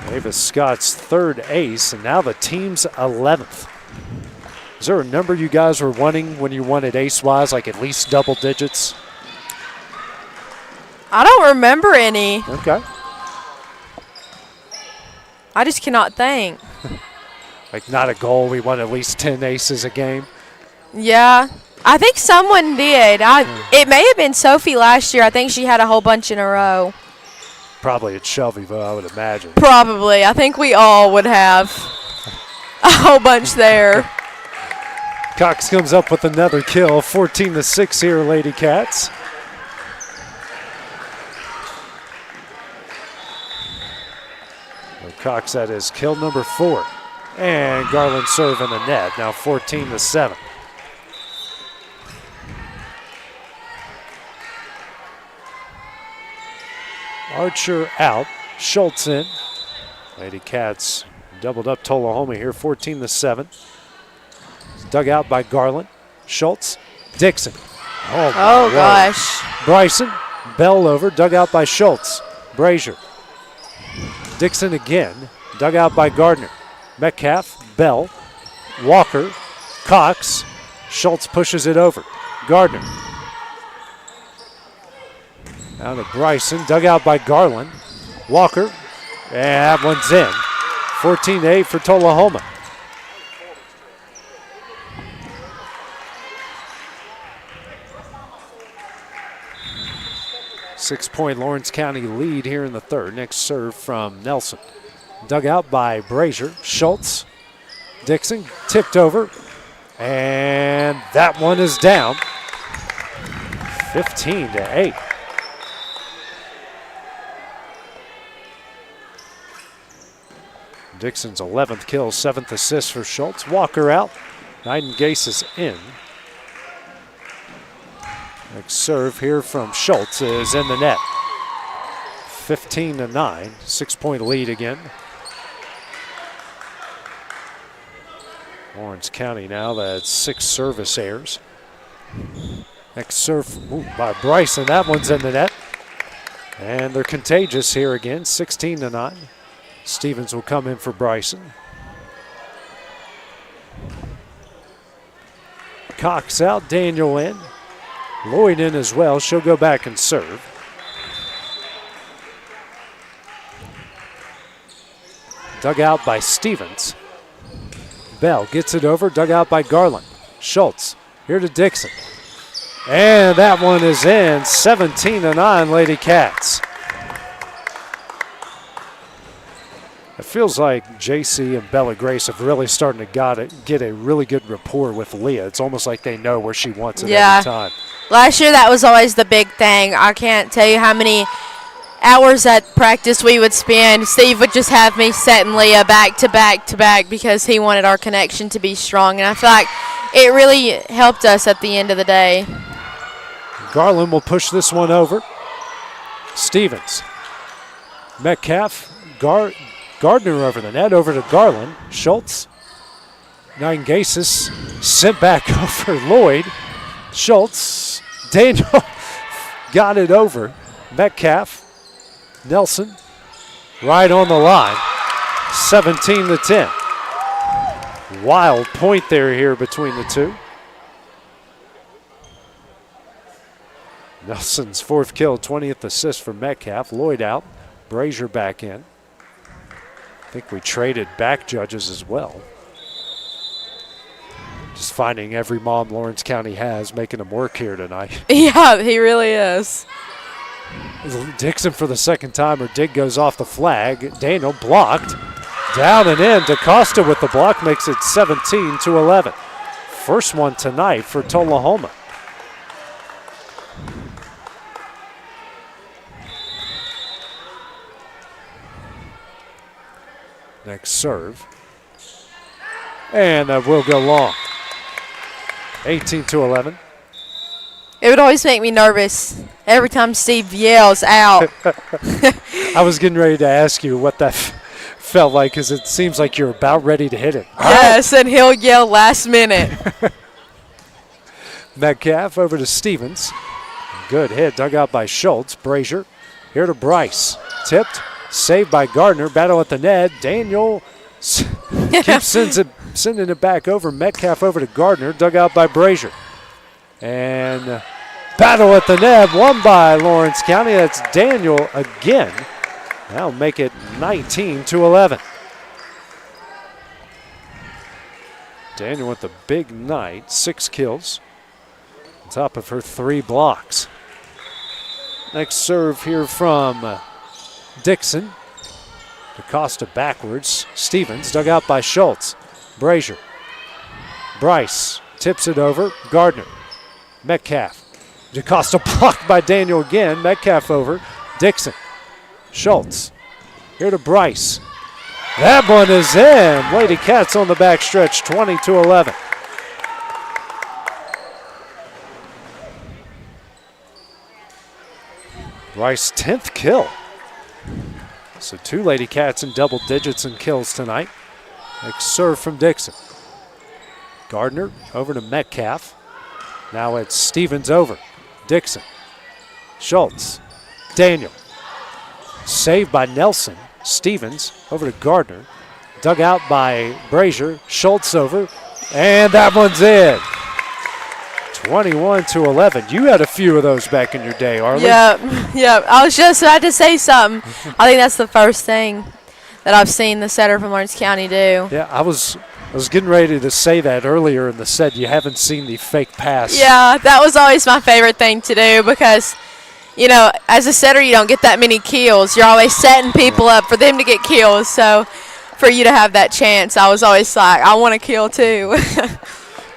Davis Scott's third ace, and now the team's 11th. Is there a number you guys were wanting when you wanted ace-wise, like at least double digits? I don't remember any. Okay. I just cannot think. Like not a goal, we want at least 10 aces a game? Yeah, I think someone did. It may have been Sophie last year. I think she had a whole bunch in a row. Probably at Shelbyville, I would imagine. Probably. I think we all would have a whole bunch there. Cox comes up with another kill. 14-6 here, Lady Cats. Cox, that is kill number 4. And Garland serve in the net. Now 14-7. Archer out. Schultz in. Lady Cats doubled up Tullahoma here. 14-7. Dug out by Garland. Schultz. Dixon. Oh gosh. Bryson. Bell over. Dug out by Schultz. Brazier. Dixon again. Dug out by Gardner. Metcalf. Bell. Walker. Cox. Schultz pushes it over. Gardner. Down to Bryson. Dug out by Garland. Walker. And that one's in. 14-8 for Tullahoma. Six-point Lawrence County lead here in the third. Next serve from Nelson. Dug out by Brazier. Schultz. Dixon tipped over. And that one is down. 15-8. Dixon's 11th kill, 7th assist for Schultz. Walker out. Gase is in. Next serve here from Schultz is in the net. 15-9, 6-point lead again. Lawrence County now, that's 6 service errors. Next serve by Bryson, that one's in the net. And they're contagious here again, 16-9. Stevens will come in for Bryson. Cox out, Daniel in. Lloyd in as well. She'll go back and serve. Dug out by Stevens. Bell gets it over, dug out by Garland. Schultz here to Dixon. And that one is in. 17-9 Lady Cats. It feels like JC and Bella Grace have really starting to get a really good rapport with Leah. It's almost like they know where she wants it every time. Last year, that was always the big thing. I can't tell you how many hours at practice we would spend. Steve would just have me setting Leah back to back to back because he wanted our connection to be strong. And I feel like it really helped us at the end of the day. Garland will push this one over. Stevens. Metcalf. Gardner over the net, over to Garland. Schultz. Gasis sent back over Lloyd. Schultz. Daniel got it over. Metcalf. Nelson right on the line, 17-10. Wild point there here between the two. Nelson's 4th kill, 20th assist for Metcalf. Lloyd out, Brazier back in. I think we traded back judges as well. Just finding every mom Lawrence County has, making them work here tonight. Yeah, he really is. Dixon for the second time. Her dig goes off the flag. Daniel blocked. Down and in. DaCosta with the block makes it 17-11. First one tonight for Tullahoma. Next serve. And that will go long. 18-11. It would always make me nervous every time Steve yells out. I was getting ready to ask you what that felt like, because it seems like you're about ready to hit it. Yes, and he'll yell last minute. Metcalf over to Stevens. Good hit, dug out by Schultz. Brazier here to Bryce. Tipped, saved by Gardner. Battle at the net. Daniel keeps sending it back over. Metcalf over to Gardner, dug out by Brazier. And battle at the net, won by Lawrence County. That's Daniel again. That'll make it 19-11. Daniel with the big night, 6 kills. On top of her 3 blocks. Next serve here from Dixon. DaCosta backwards. Stevens dug out by Schultz. Brazier. Bryce tips it over. Gardner. Metcalf. DaCosta blocked by Daniel again. Metcalf over. Dixon. Schultz. Here to Bryce. That one is in. Lady Cats on the back stretch, 20-11. Bryce, 10th kill. So 2 Lady Cats in double digits in kills tonight. Next serve from Dixon. Gardner over to Metcalf. Now it's Stevens over. Dixon. Schultz. Daniel. Saved by Nelson. Stevens over to Gardner. Dug out by Brazier. Schultz over. And that one's in. 21-11. You had a few of those back in your day, Arlie. Yep. I was just about to say something. I think that's the first thing that I've seen the setter from Lawrence County do. Yeah, I was getting ready to say that earlier in the set. You haven't seen the fake pass. Yeah, that was always my favorite thing to do because, you know, as a setter, you don't get that many kills. You're always setting people up for them to get kills. So for you to have that chance, I was always like, I want to kill too.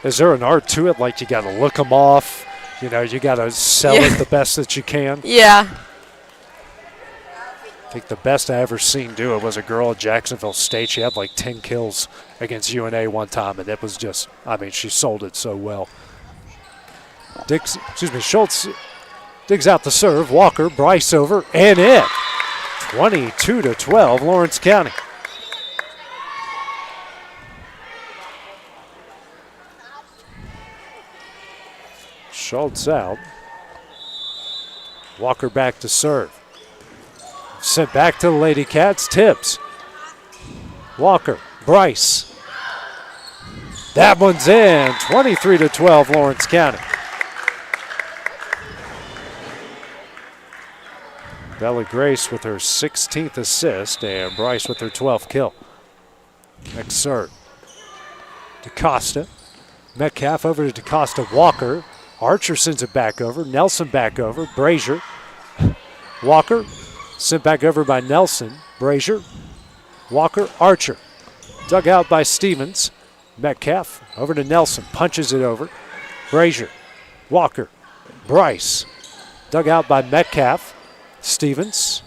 Is there an art to it? Like you got to look them off. You know, you got to sell it the best that you can. Yeah. I think the best I ever seen do it was a girl at Jacksonville State. She had like 10 kills against UNA one time, and it was just, I mean, she sold it so well. Schultz digs out the serve. Walker, Bryce over, and in. 22-12, Lawrence County. Schultz out. Walker back to serve. Sent back to the Lady Cats. Tips. Walker. Bryce. That one's in. 23-12 Lawrence County. Bella Grace with her 16th assist and Bryce with her 12th kill. Next serve. DaCosta. Metcalf over to DaCosta. Walker. Archer sends it back over. Nelson back over. Brazier. Walker. Sent back over by Nelson. Brazier. Walker. Archer. Dug out by Stevens. Metcalf over to Nelson. Punches it over. Brazier. Walker. Bryce. Dug out by Metcalf. Stevens.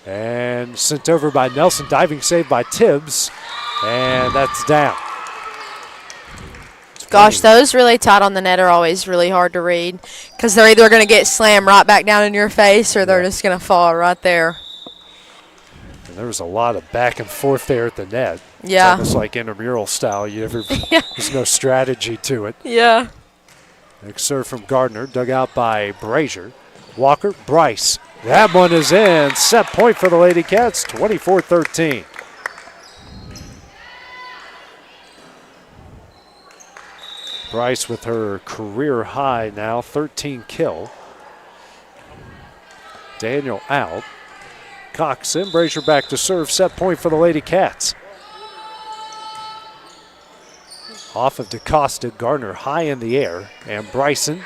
And sent over by Nelson. Diving save by Tibbs. And that's down. Gosh, those really tight on the net are always really hard to read because they're either going to get slammed right back down in your face or they're just going to fall right there. And there was a lot of back and forth there at the net. Yeah. It's almost like intramural style. There's no strategy to it. Yeah. Next serve from Gardner, dug out by Brazier. Walker, Bryce. That one is in. Set point for the Lady Cats, 24-13. Bryce with her career high now, 13 kill. Daniel out. Cox in, Brazier back to serve, set point for the Lady Cats. Off of DeCosta, Gardner high in the air, and Bryson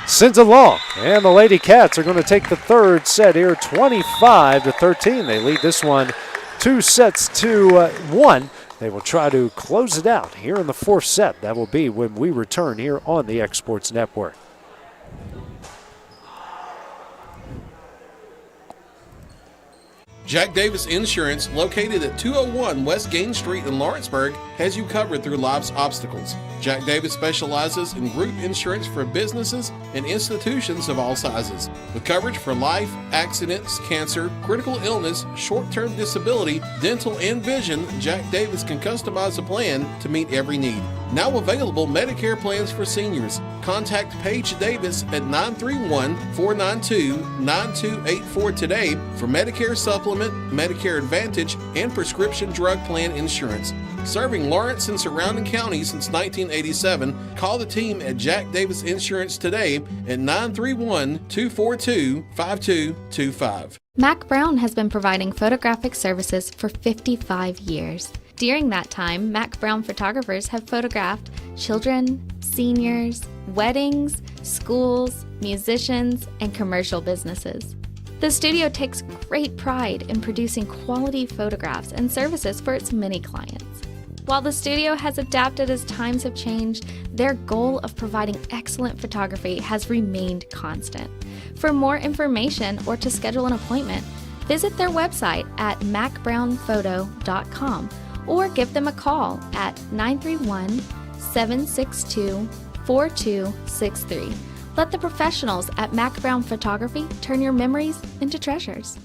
sends it long. And the Lady Cats are going to take the third set here, 25-13. They lead this one 2-1. They will try to close it out here in the fourth set. That will be when we return here on the X Sports Network. Jack Davis Insurance, located at 201 West Gain Street in Lawrenceburg, has you covered through life's obstacles. Jack Davis specializes in group insurance for businesses and institutions of all sizes. With coverage for life, accidents, cancer, critical illness, short-term disability, dental, and vision, Jack Davis can customize a plan to meet every need. Now available Medicare plans for seniors. Contact Paige Davis at 931-492-9284 today for Medicare Supplement, Medicare Advantage, and prescription drug plan insurance. Serving Lawrence and surrounding counties since 1987, call the team at Jack Davis Insurance today at 931-242-5225. Mac Brown has been providing photographic services for 55 years. During that time, Mac Brown photographers have photographed children, seniors, weddings, schools, musicians, and commercial businesses. The studio takes great pride in producing quality photographs and services for its many clients. While the studio has adapted as times have changed, their goal of providing excellent photography has remained constant. For more information or to schedule an appointment, visit their website at macbrownphoto.com or give them a call at 931-762-4263. Let the professionals at Mac Brown Photography turn your memories into treasures.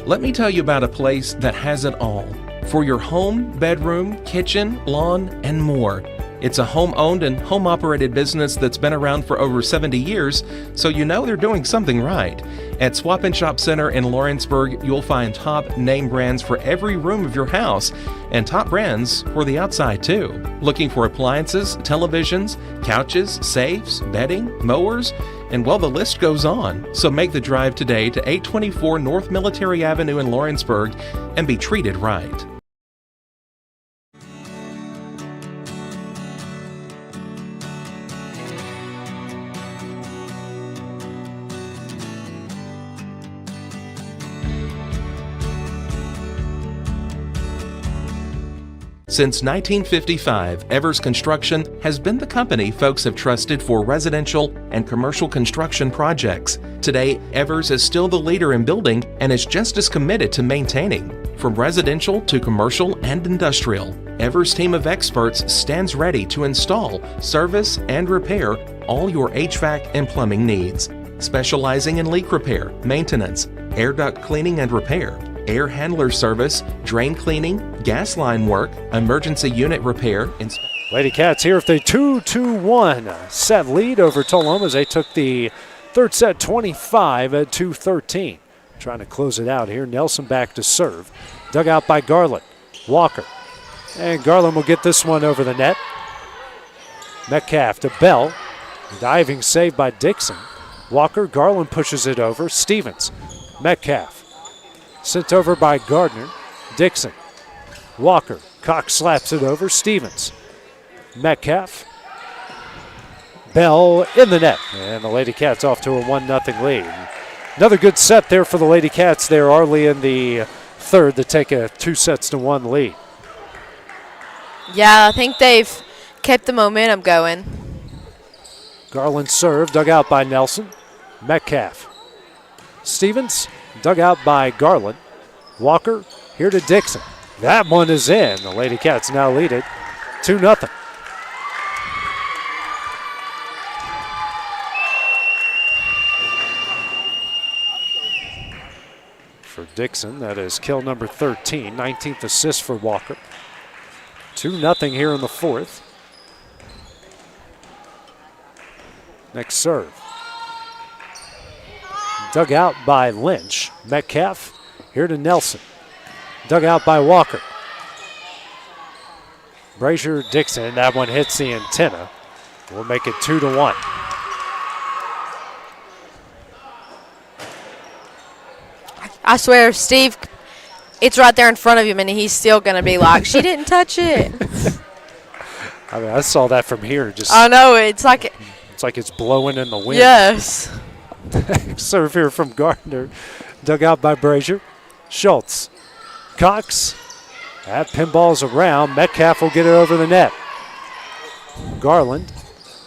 Let me tell you about a place that has it all for your home, bedroom, kitchen, lawn, and more. It's a home-owned and home-operated business that's been around for over 70 years, so you know they're doing something right. At Swap and Shop Center in Lawrenceburg, you'll find top name brands for every room of your house and top brands for the outside too. Looking for appliances, televisions, couches, safes, bedding, mowers, and well, the list goes on. So make the drive today to 824 North Military Avenue in Lawrenceburg and be treated right. Since 1955, Evers Construction has been the company folks have trusted for residential and commercial construction projects. Today, Evers is still the leader in building and is just as committed to maintaining. From residential to commercial and industrial, Evers' team of experts stands ready to install, service, and repair all your HVAC and plumbing needs. Specializing in leak repair, maintenance, air duct cleaning and repair, air handler service, drain cleaning, gas line work, emergency unit repair. Lady Cats here with a 2-1 set lead over Tullahoma as they took the third set 25-13. Trying to close it out here. Nelson back to serve. Dug out by Garland. Walker. And Garland will get this one over the net. Metcalf to Bell. Diving save by Dixon. Walker. Garland pushes it over. Stevens. Metcalf. Sent over by Gardner. Dixon. Walker. Cox slaps it over. Stevens. Metcalf. Bell in the net. And the Lady Cats off to a 1-0 lead. Another good set there for the Lady Cats there early in the third to take a 2-1 lead. Yeah, I think they've kept the momentum going. Garland serve, dug out by Nelson. Metcalf. Stevens, dug out by Garland. Walker, here to Dixon. That one is in. The Lady Cats now lead it 2-0. For Dixon, that is kill number 13, 19th assist for Walker. 2-0 here in the fourth. Next serve. Dug out by Lynch. Metcalf here to Nelson. Dug out by Walker. Brazier, Dixon, that one hits the antenna. We'll make it 2-1. I swear, Steve, it's right there in front of him, and he's still going to be like, she didn't touch it. I mean, I saw that from here. I know, it's like it's blowing in the wind. Yes. Serve here from Gardner. Dug out by Brazier. Schultz. Cox. That pinball's around. Metcalf will get it over the net. Garland.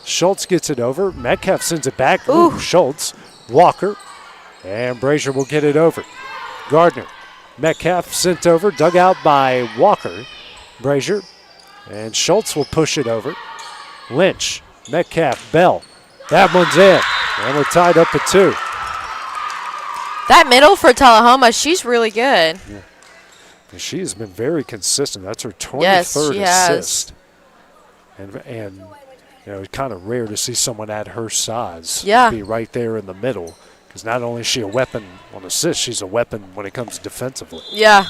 Schultz gets it over. Metcalf sends it back. Ooh, Schultz. Walker. And Brazier will get it over. Gardner. Metcalf sent over. Dug out by Walker. Brazier. And Schultz will push it over. Lynch. Metcalf. Bell. That one's in. And we're tied up at 2. That middle for Tullahoma, she's really good. Yeah. And she has been very consistent. That's her 23rd assist. And you know, it's kind of rare to see someone at her size be right there in the middle. Because not only is she a weapon on assists, she's a weapon when it comes defensively. Yeah.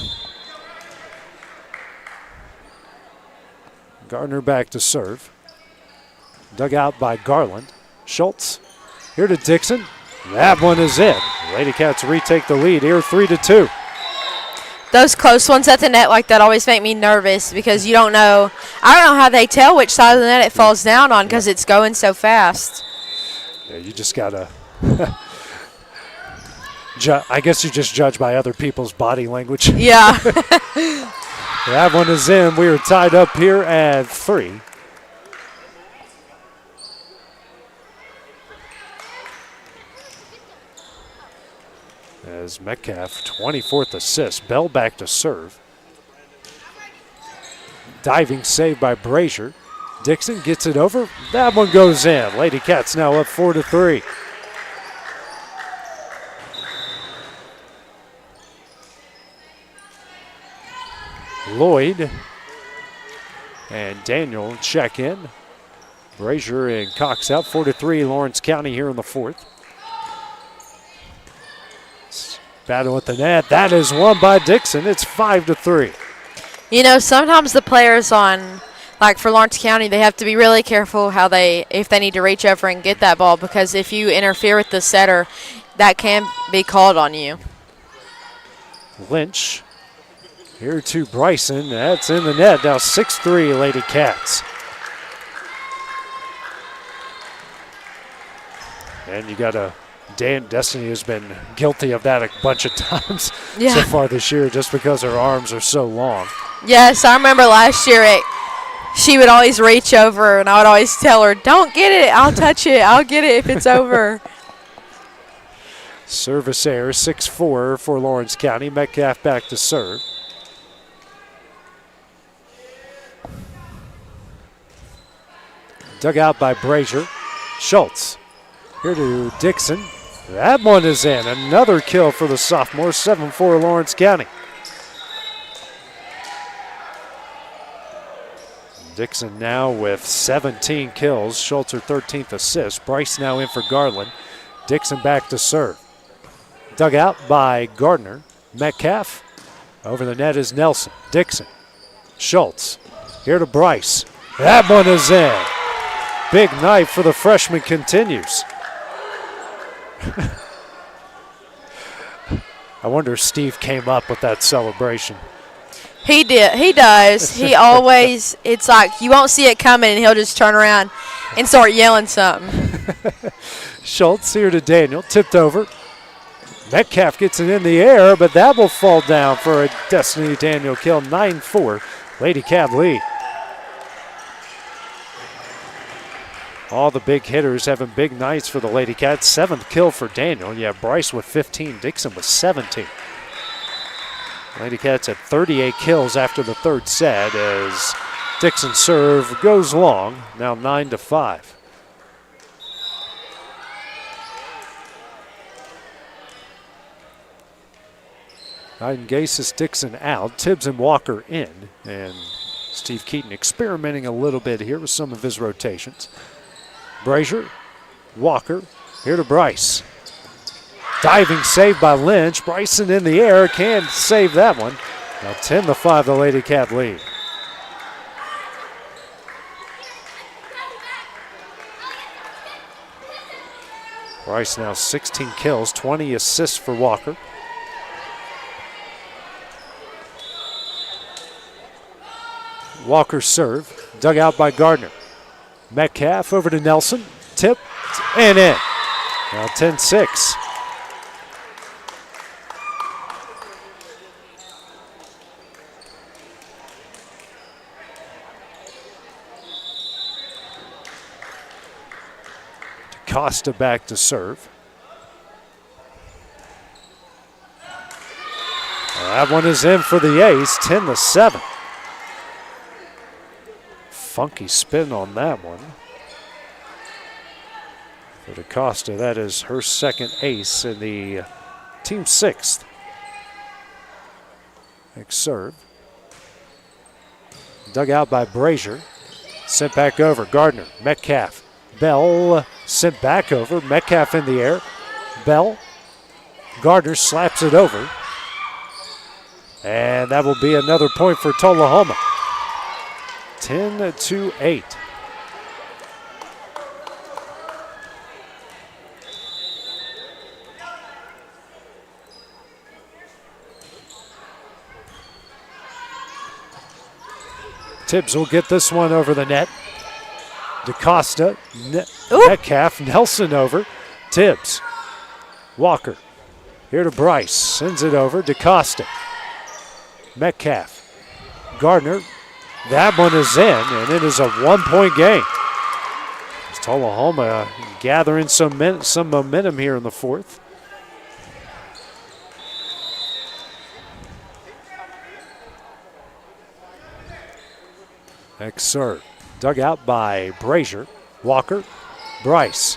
Gardner back to serve. Dug out by Garland. Schultz here to Dixon. That one is in. Lady Cats retake the lead here 3-2. Those close ones at the net like that always make me nervous because you don't know. I don't know how they tell which side of the net it falls down on because it's going so fast. Yeah, you just got to I guess you just judge by other people's body language. Yeah. That one is in. We are tied up here at 3. As Metcalf, 24th assist. Bell back to serve. Diving save by Brazier. Dixon gets it over. That one goes in. Lady Cats now up 4-3. Lloyd and Daniel check in. Brazier and Cox out 4-3. Lawrence County here in the 4th. Battle at the net. That is won by Dixon. It's 5-3. You know, sometimes the players on, like for Lawrence County, they have to be really careful how if they need to reach over and get that ball because if you interfere with the setter, that can be called on you. Lynch here to Bryson. That's in the net. Now 6-3 Lady Cats. And you got a Destiny has been guilty of that a bunch of times so far this year just because her arms are so long. Yes, I remember last year she would always reach over and I would always tell her, don't get it, I'll touch it, I'll get it if it's over. Service error, 6-4 for Lawrence County. Metcalf back to serve. Dug out by Brazier. Schultz here to Dixon. That one is in. Another kill for the sophomore. 7-4 Lawrence County. Dixon now with 17 kills. Schultz her 13th assist. Bryce now in for Garland. Dixon back to serve. Dug out by Gardner. Metcalf. Over the net is Nelson. Dixon. Schultz. Here to Bryce. That one is in. Big night for the freshman continues. I wonder if Steve came up with that celebration. He did. He does. He always, it's like you won't see it coming and he'll just turn around and start yelling something. Schultz here to Daniel. Tipped over. Metcalf gets it in the air, but that will fall down for a Destiny Daniel kill. 9-4. Lady Cat lead. All the big hitters having big nights for the Lady Cats. 7th kill for Daniel. You have Bryce with 15. Dixon with 17. Lady Cats had 38 kills after the 3rd set as Dixon's serve goes long. Now 9-5. Gase Dixon out. Tibbs and Walker in. And Steve Keaton experimenting a little bit here with some of his rotations. Brazier, Walker, here to Bryce. Diving save by Lynch. Bryson in the air, can't save that one. Now 10-5, the Lady Cat lead. Bryce now 16 kills, 20 assists for Walker. Walker serve, dug out by Gardner. Metcalf over to Nelson, tip, and in. Now 10-6. Costa back to serve. That one is in for the ace, 10-7. Funky spin on that one. For DaCosta, that is her second ace in the team sixth. Next serve. Dug out by Brazier. Sent back over. Gardner, Metcalf, Bell sent back over. Metcalf in the air. Bell. Gardner slaps it over. And that will be another point for Tullahoma. 10-8. Tibbs will get this one over the net. DaCosta, Metcalf, Nelson over. Tibbs, Walker, here to Bryce, sends it over. DaCosta, Metcalf, Gardner. That one is in, and it is a one-point game. It's Tullahoma gathering some momentum here in the fourth. Next serve. Dug out by Brazier. Walker. Bryce.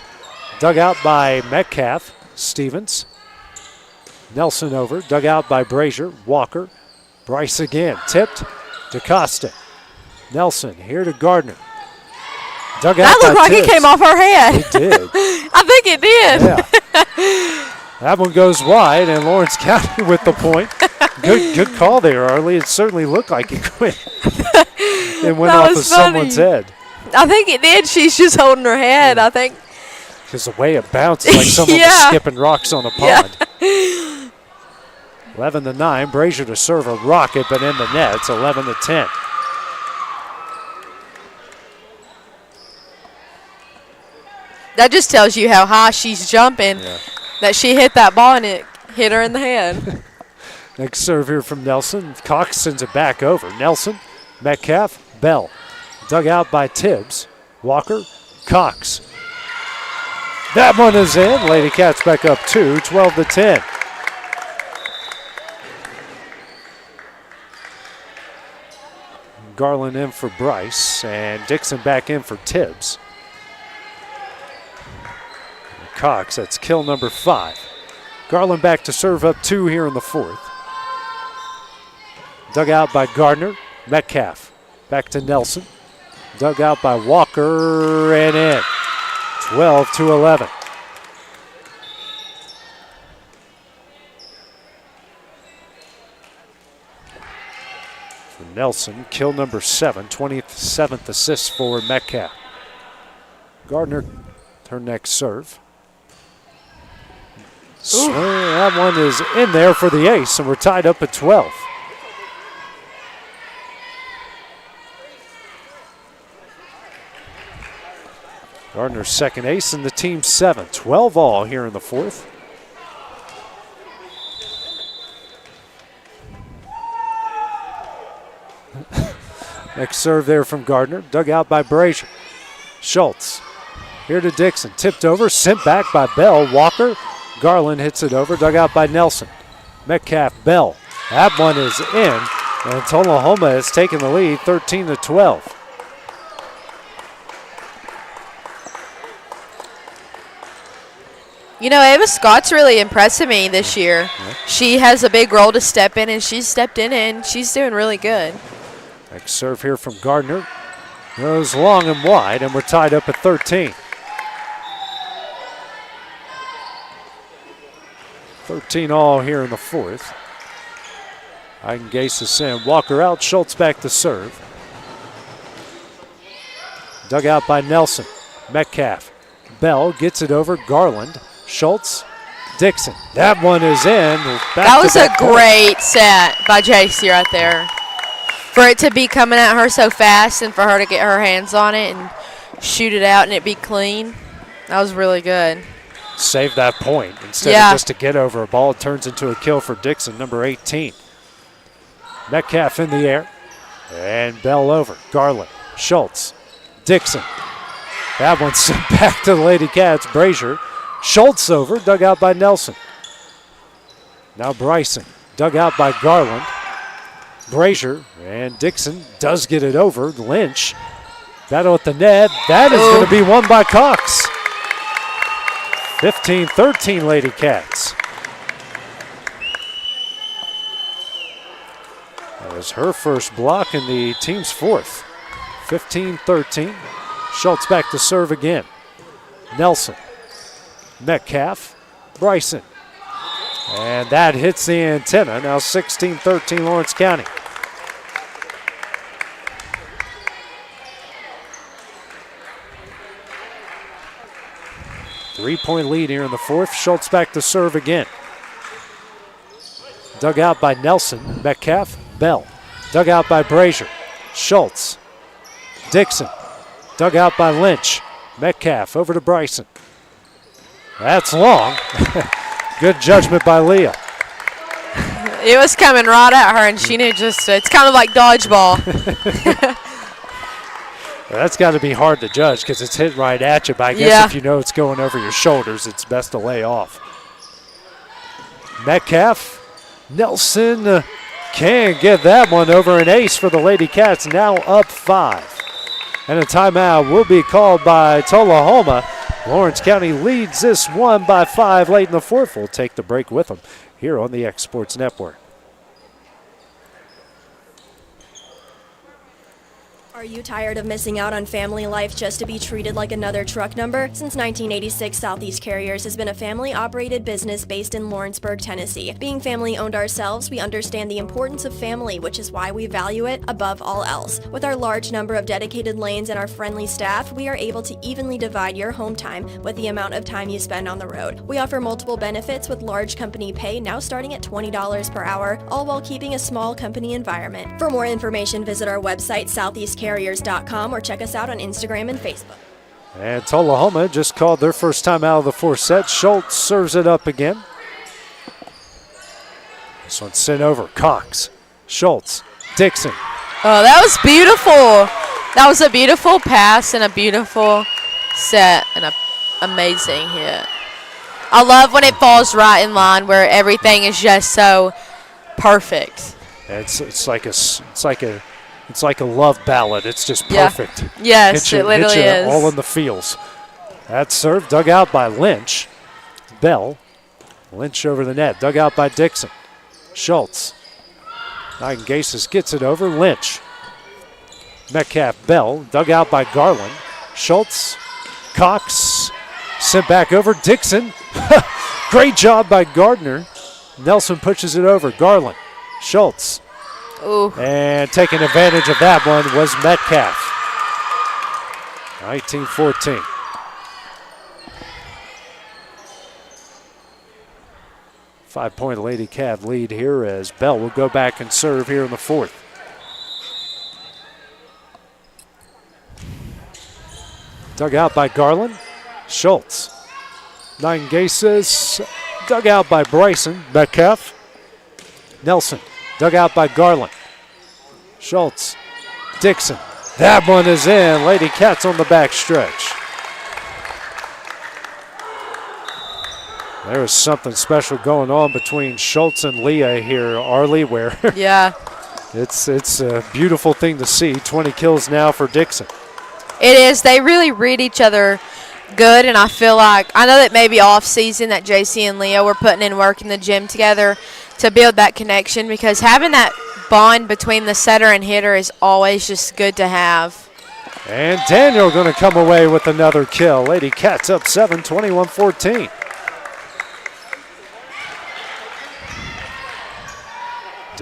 Dug out by Metcalf. Stevens. Nelson over. Dug out by Brazier. Walker. Bryce again. Tipped. DaCosta. Nelson here to Gardner. Dug out that looked by like Tibbs. It came off her head. It did. I think it did. Yeah. That one goes wide, and Lawrence County with the point. Good call there, Arlie. It certainly looked like it went. It went off of someone's head. I think it did. She's just holding her head, I think. Because the way it bounced, like someone was skipping rocks on a pond. 11-9. Brazier to serve a rocket, but in the net. It's 11-10. That just tells you how high she's jumping. Yeah. That she hit that ball and it hit her in the head. Next serve here from Nelson. Cox sends it back over. Nelson, Metcalf, Bell. Dug out by Tibbs. Walker, Cox. That one is in. Lady Cats back up 2, 12-10. Garland in for Bryce, and Dixon back in for Tibbs. Cox, that's kill number 5. Garland back to serve up 2 here in the fourth. Dug out by Gardner, Metcalf. Back to Nelson. Dug out by Walker and in. 12-11. For Nelson, kill number 7, 27th assist for Metcalf. Gardner, her next serve. Swing, that one is in there for the ace, and we're tied up at 12. Gardner's second ace and the team 7. 12 all here in the fourth. Next serve there from Gardner. Dug out by Brazier. Schultz. Here to Dixon. Tipped over. Sent back by Bell. Walker. Garland hits it over. Dug out by Nelson. Metcalf. Bell. That one is in. And Tullahoma has taken the lead 13-12. You know, Ava Scott's really impressing me this year. Yeah. She has a big role to step in, and she's stepped in, and she's doing really good. Next serve here from Gardner. Goes long and wide, and we're tied up at 13. 13 all here in the fourth. Eigengase is in. Walker out. Schultz back to serve. Dug out by Nelson. Metcalf. Bell gets it over. Garland. Schultz. Dixon. That one is in. That was a great set by JC right there. For it to be coming at her so fast and for her to get her hands on it and shoot it out and it be clean, that was really good. Save that point instead of just to get over a ball. It turns into a kill for Dixon, number 18. Metcalf in the air. And Bell over. Garland. Schultz. Dixon. That one's sent back to the Lady Cats. Brazier. Schultz over. Dug out by Nelson. Now Bryson. Dug out by Garland. Brazier. And Dixon does get it over. Lynch. Battle at the net. That is going to be won by Cox. 15-13 Lady Cats. That was her first block in the team's fourth. 15-13. Schultz back to serve again. Nelson. Metcalf. Bryson. And that hits the antenna. Now 16-13 Lawrence County. Three-point lead here in the fourth. Schultz back to serve again. Dug out by Nelson. Metcalf. Bell. Dug out by Brazier. Schultz. Dixon. Dug out by Lynch. Metcalf over to Bryson. That's long. Good judgment by Leah. It was coming right at her, and she knew it's kind of like dodgeball. That's got to be hard to judge because it's hit right at you, but I guess if you know it's going over your shoulders, it's best to lay off. Metcalf. Nelson can get that one over. An ace for the Lady Cats, now up 5. And a timeout will be called by Tullahoma. Lawrence County leads this one by 5 late in the fourth. We'll take the break with them here on the X Sports Network. Are you tired of missing out on family life just to be treated like another truck number? Since 1986, Southeast Carriers has been a family-operated business based in Lawrenceburg, Tennessee. Being family-owned ourselves, we understand the importance of family, which is why we value it above all else. With our large number of dedicated lanes and our friendly staff, we are able to evenly divide your home time with the amount of time you spend on the road. We offer multiple benefits with large company pay now starting at $20 per hour, all while keeping a small company environment. For more information, visit our website, southeastcarriers.com, or check us out on Instagram and Facebook. And Tullahoma just called their first time out of the fourth set. Schultz serves it up again. This one's sent over. Cox. Schultz. Dixon. Oh, that was beautiful. That was a beautiful pass and a beautiful set and an amazing hit. I love when it falls right in line where everything is just so perfect. It's like a love ballad. It's just perfect. Yes, it literally is. All in the feels. That serve dug out by Lynch. Bell. Lynch over the net. Dug out by Dixon. Schultz. Eigengasis gets it over. Lynch. Metcalf. Bell. Dug out by Garland. Schultz. Cox. Sent back over. Dixon. Great job by Gardner. Nelson pushes it over. Garland. Schultz. Ooh. And taking advantage of that one was Metcalf. 19-14. Five-point Lady Cat lead here as Bell will go back and serve here in the fourth. Dug out by Garland. Schultz. Eigengasis dug out by Bryson. Metcalf. Nelson. Dug out by Garland. Schultz. Dixon. That one is in. Lady Cats on the back stretch. There is something special going on between Schultz and Leah here, Arlie, where it's a beautiful thing to see. 20 kills now for Dixon. It is. They really read each other good, and I feel like, I know that maybe off season that JC and Leah were putting in work in the gym together to build that connection, because having that bond between the setter and hitter is always just good to have. And Daniel going to come away with another kill. Lady Cats up 7, 21-14.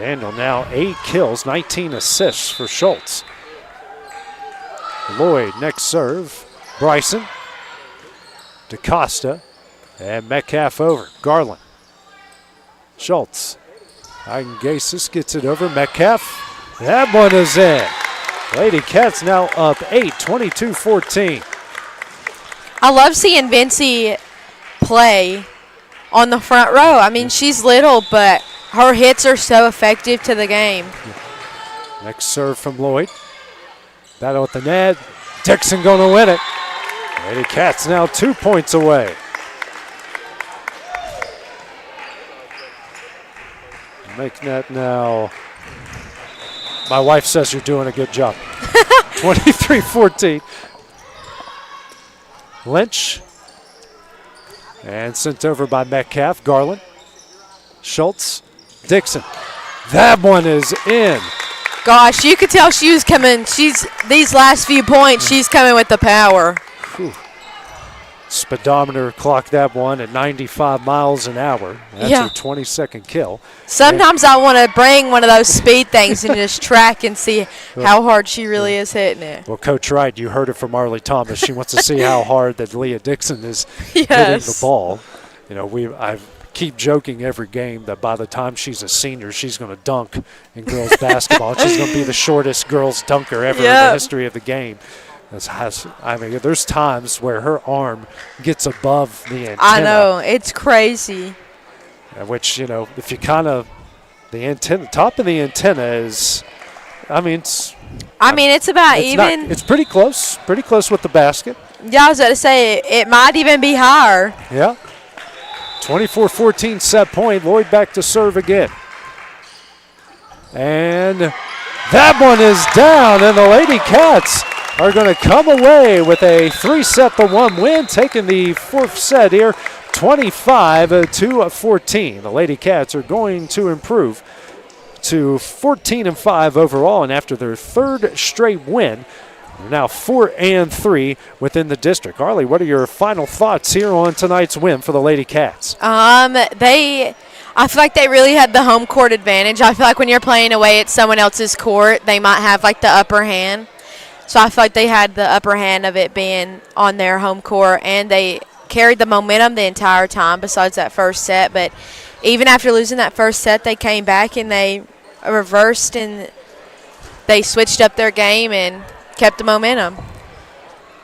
Daniel now 8 kills, 19 assists for Schultz. Lloyd, next serve. Bryson. DaCosta. And Metcalf over. Garland. Schultz. Eigengasis gets it over. Metcalf. That one is in. Lady Cats now up 8, 22-14. I love seeing Vincie play on the front row. I mean, she's little, but her hits are so effective to the game. Next serve from Lloyd. Battle at the net. Dixon going to win it. Lady Cats now 2 points away. Make that now. My wife says you're doing a good job. 23-14. Lynch. And sent over by Metcalf. Garland. Schultz. Dixon. That one is in. Gosh, you could tell she was coming. These last few points, she's coming with the power. Whew. Speedometer clocked that one at 95 miles an hour. That's her 22nd kill. Sometimes I want to bring one of those speed things and just track and see how hard she really is hitting it. Well, Coach Wright, you heard it from Arlie Thomas. She wants to see how hard that Leah Dixon is hitting the ball. You know, I keep joking every game that by the time she's a senior, she's going to dunk in girls basketball. She's going to be the shortest girls dunker ever in the history of the game. I mean, there's times where her arm gets above the antenna. I know, it's crazy. Which, you know, if you kind of, the antenna, top of the antenna is, I mean, it's about even. It's pretty close with the basket. Yeah, I was about to say, it might even be higher. Yeah. 24-14 set point. Lloyd back to serve again. And that one is down, and the Lady Cats are going to come away with a 3-1 win, taking the fourth set here, 25-14. The Lady Cats are going to improve to 14-5 overall, and after their third straight win, they're now 4-3 within the district. Arlie, what are your final thoughts here on tonight's win for the Lady Cats? I feel like they really had the home court advantage. I feel like when you're playing away at someone else's court, they might have like the upper hand. So I feel like they had the upper hand of it being on their home court, and they carried the momentum the entire time besides that first set. But even after losing that first set, they came back and they reversed and they switched up their game and kept the momentum.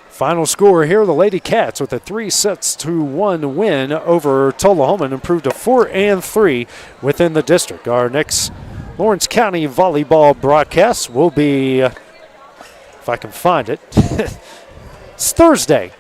Final score here, the Lady Cats with a 3-1 win over Tullahoma and improved to 4-3 within the district. Our next Lawrence County volleyball broadcast will be, if I can find it, it's Thursday.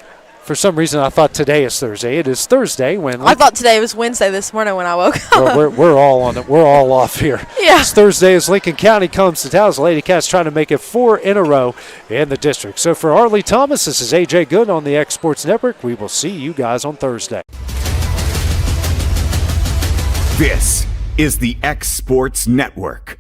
For some reason, I thought today is Thursday. It is Thursday when I thought today was Wednesday this morning when I woke up. Well, we're all on it. We're all off here. Yeah. It's Thursday as Lincoln County comes to town. The Lady Cats trying to make it 4 in a row in the district. So for Arlie Thomas, this is AJ Good on the X Sports Network. We will see you guys on Thursday. This is the X Sports Network.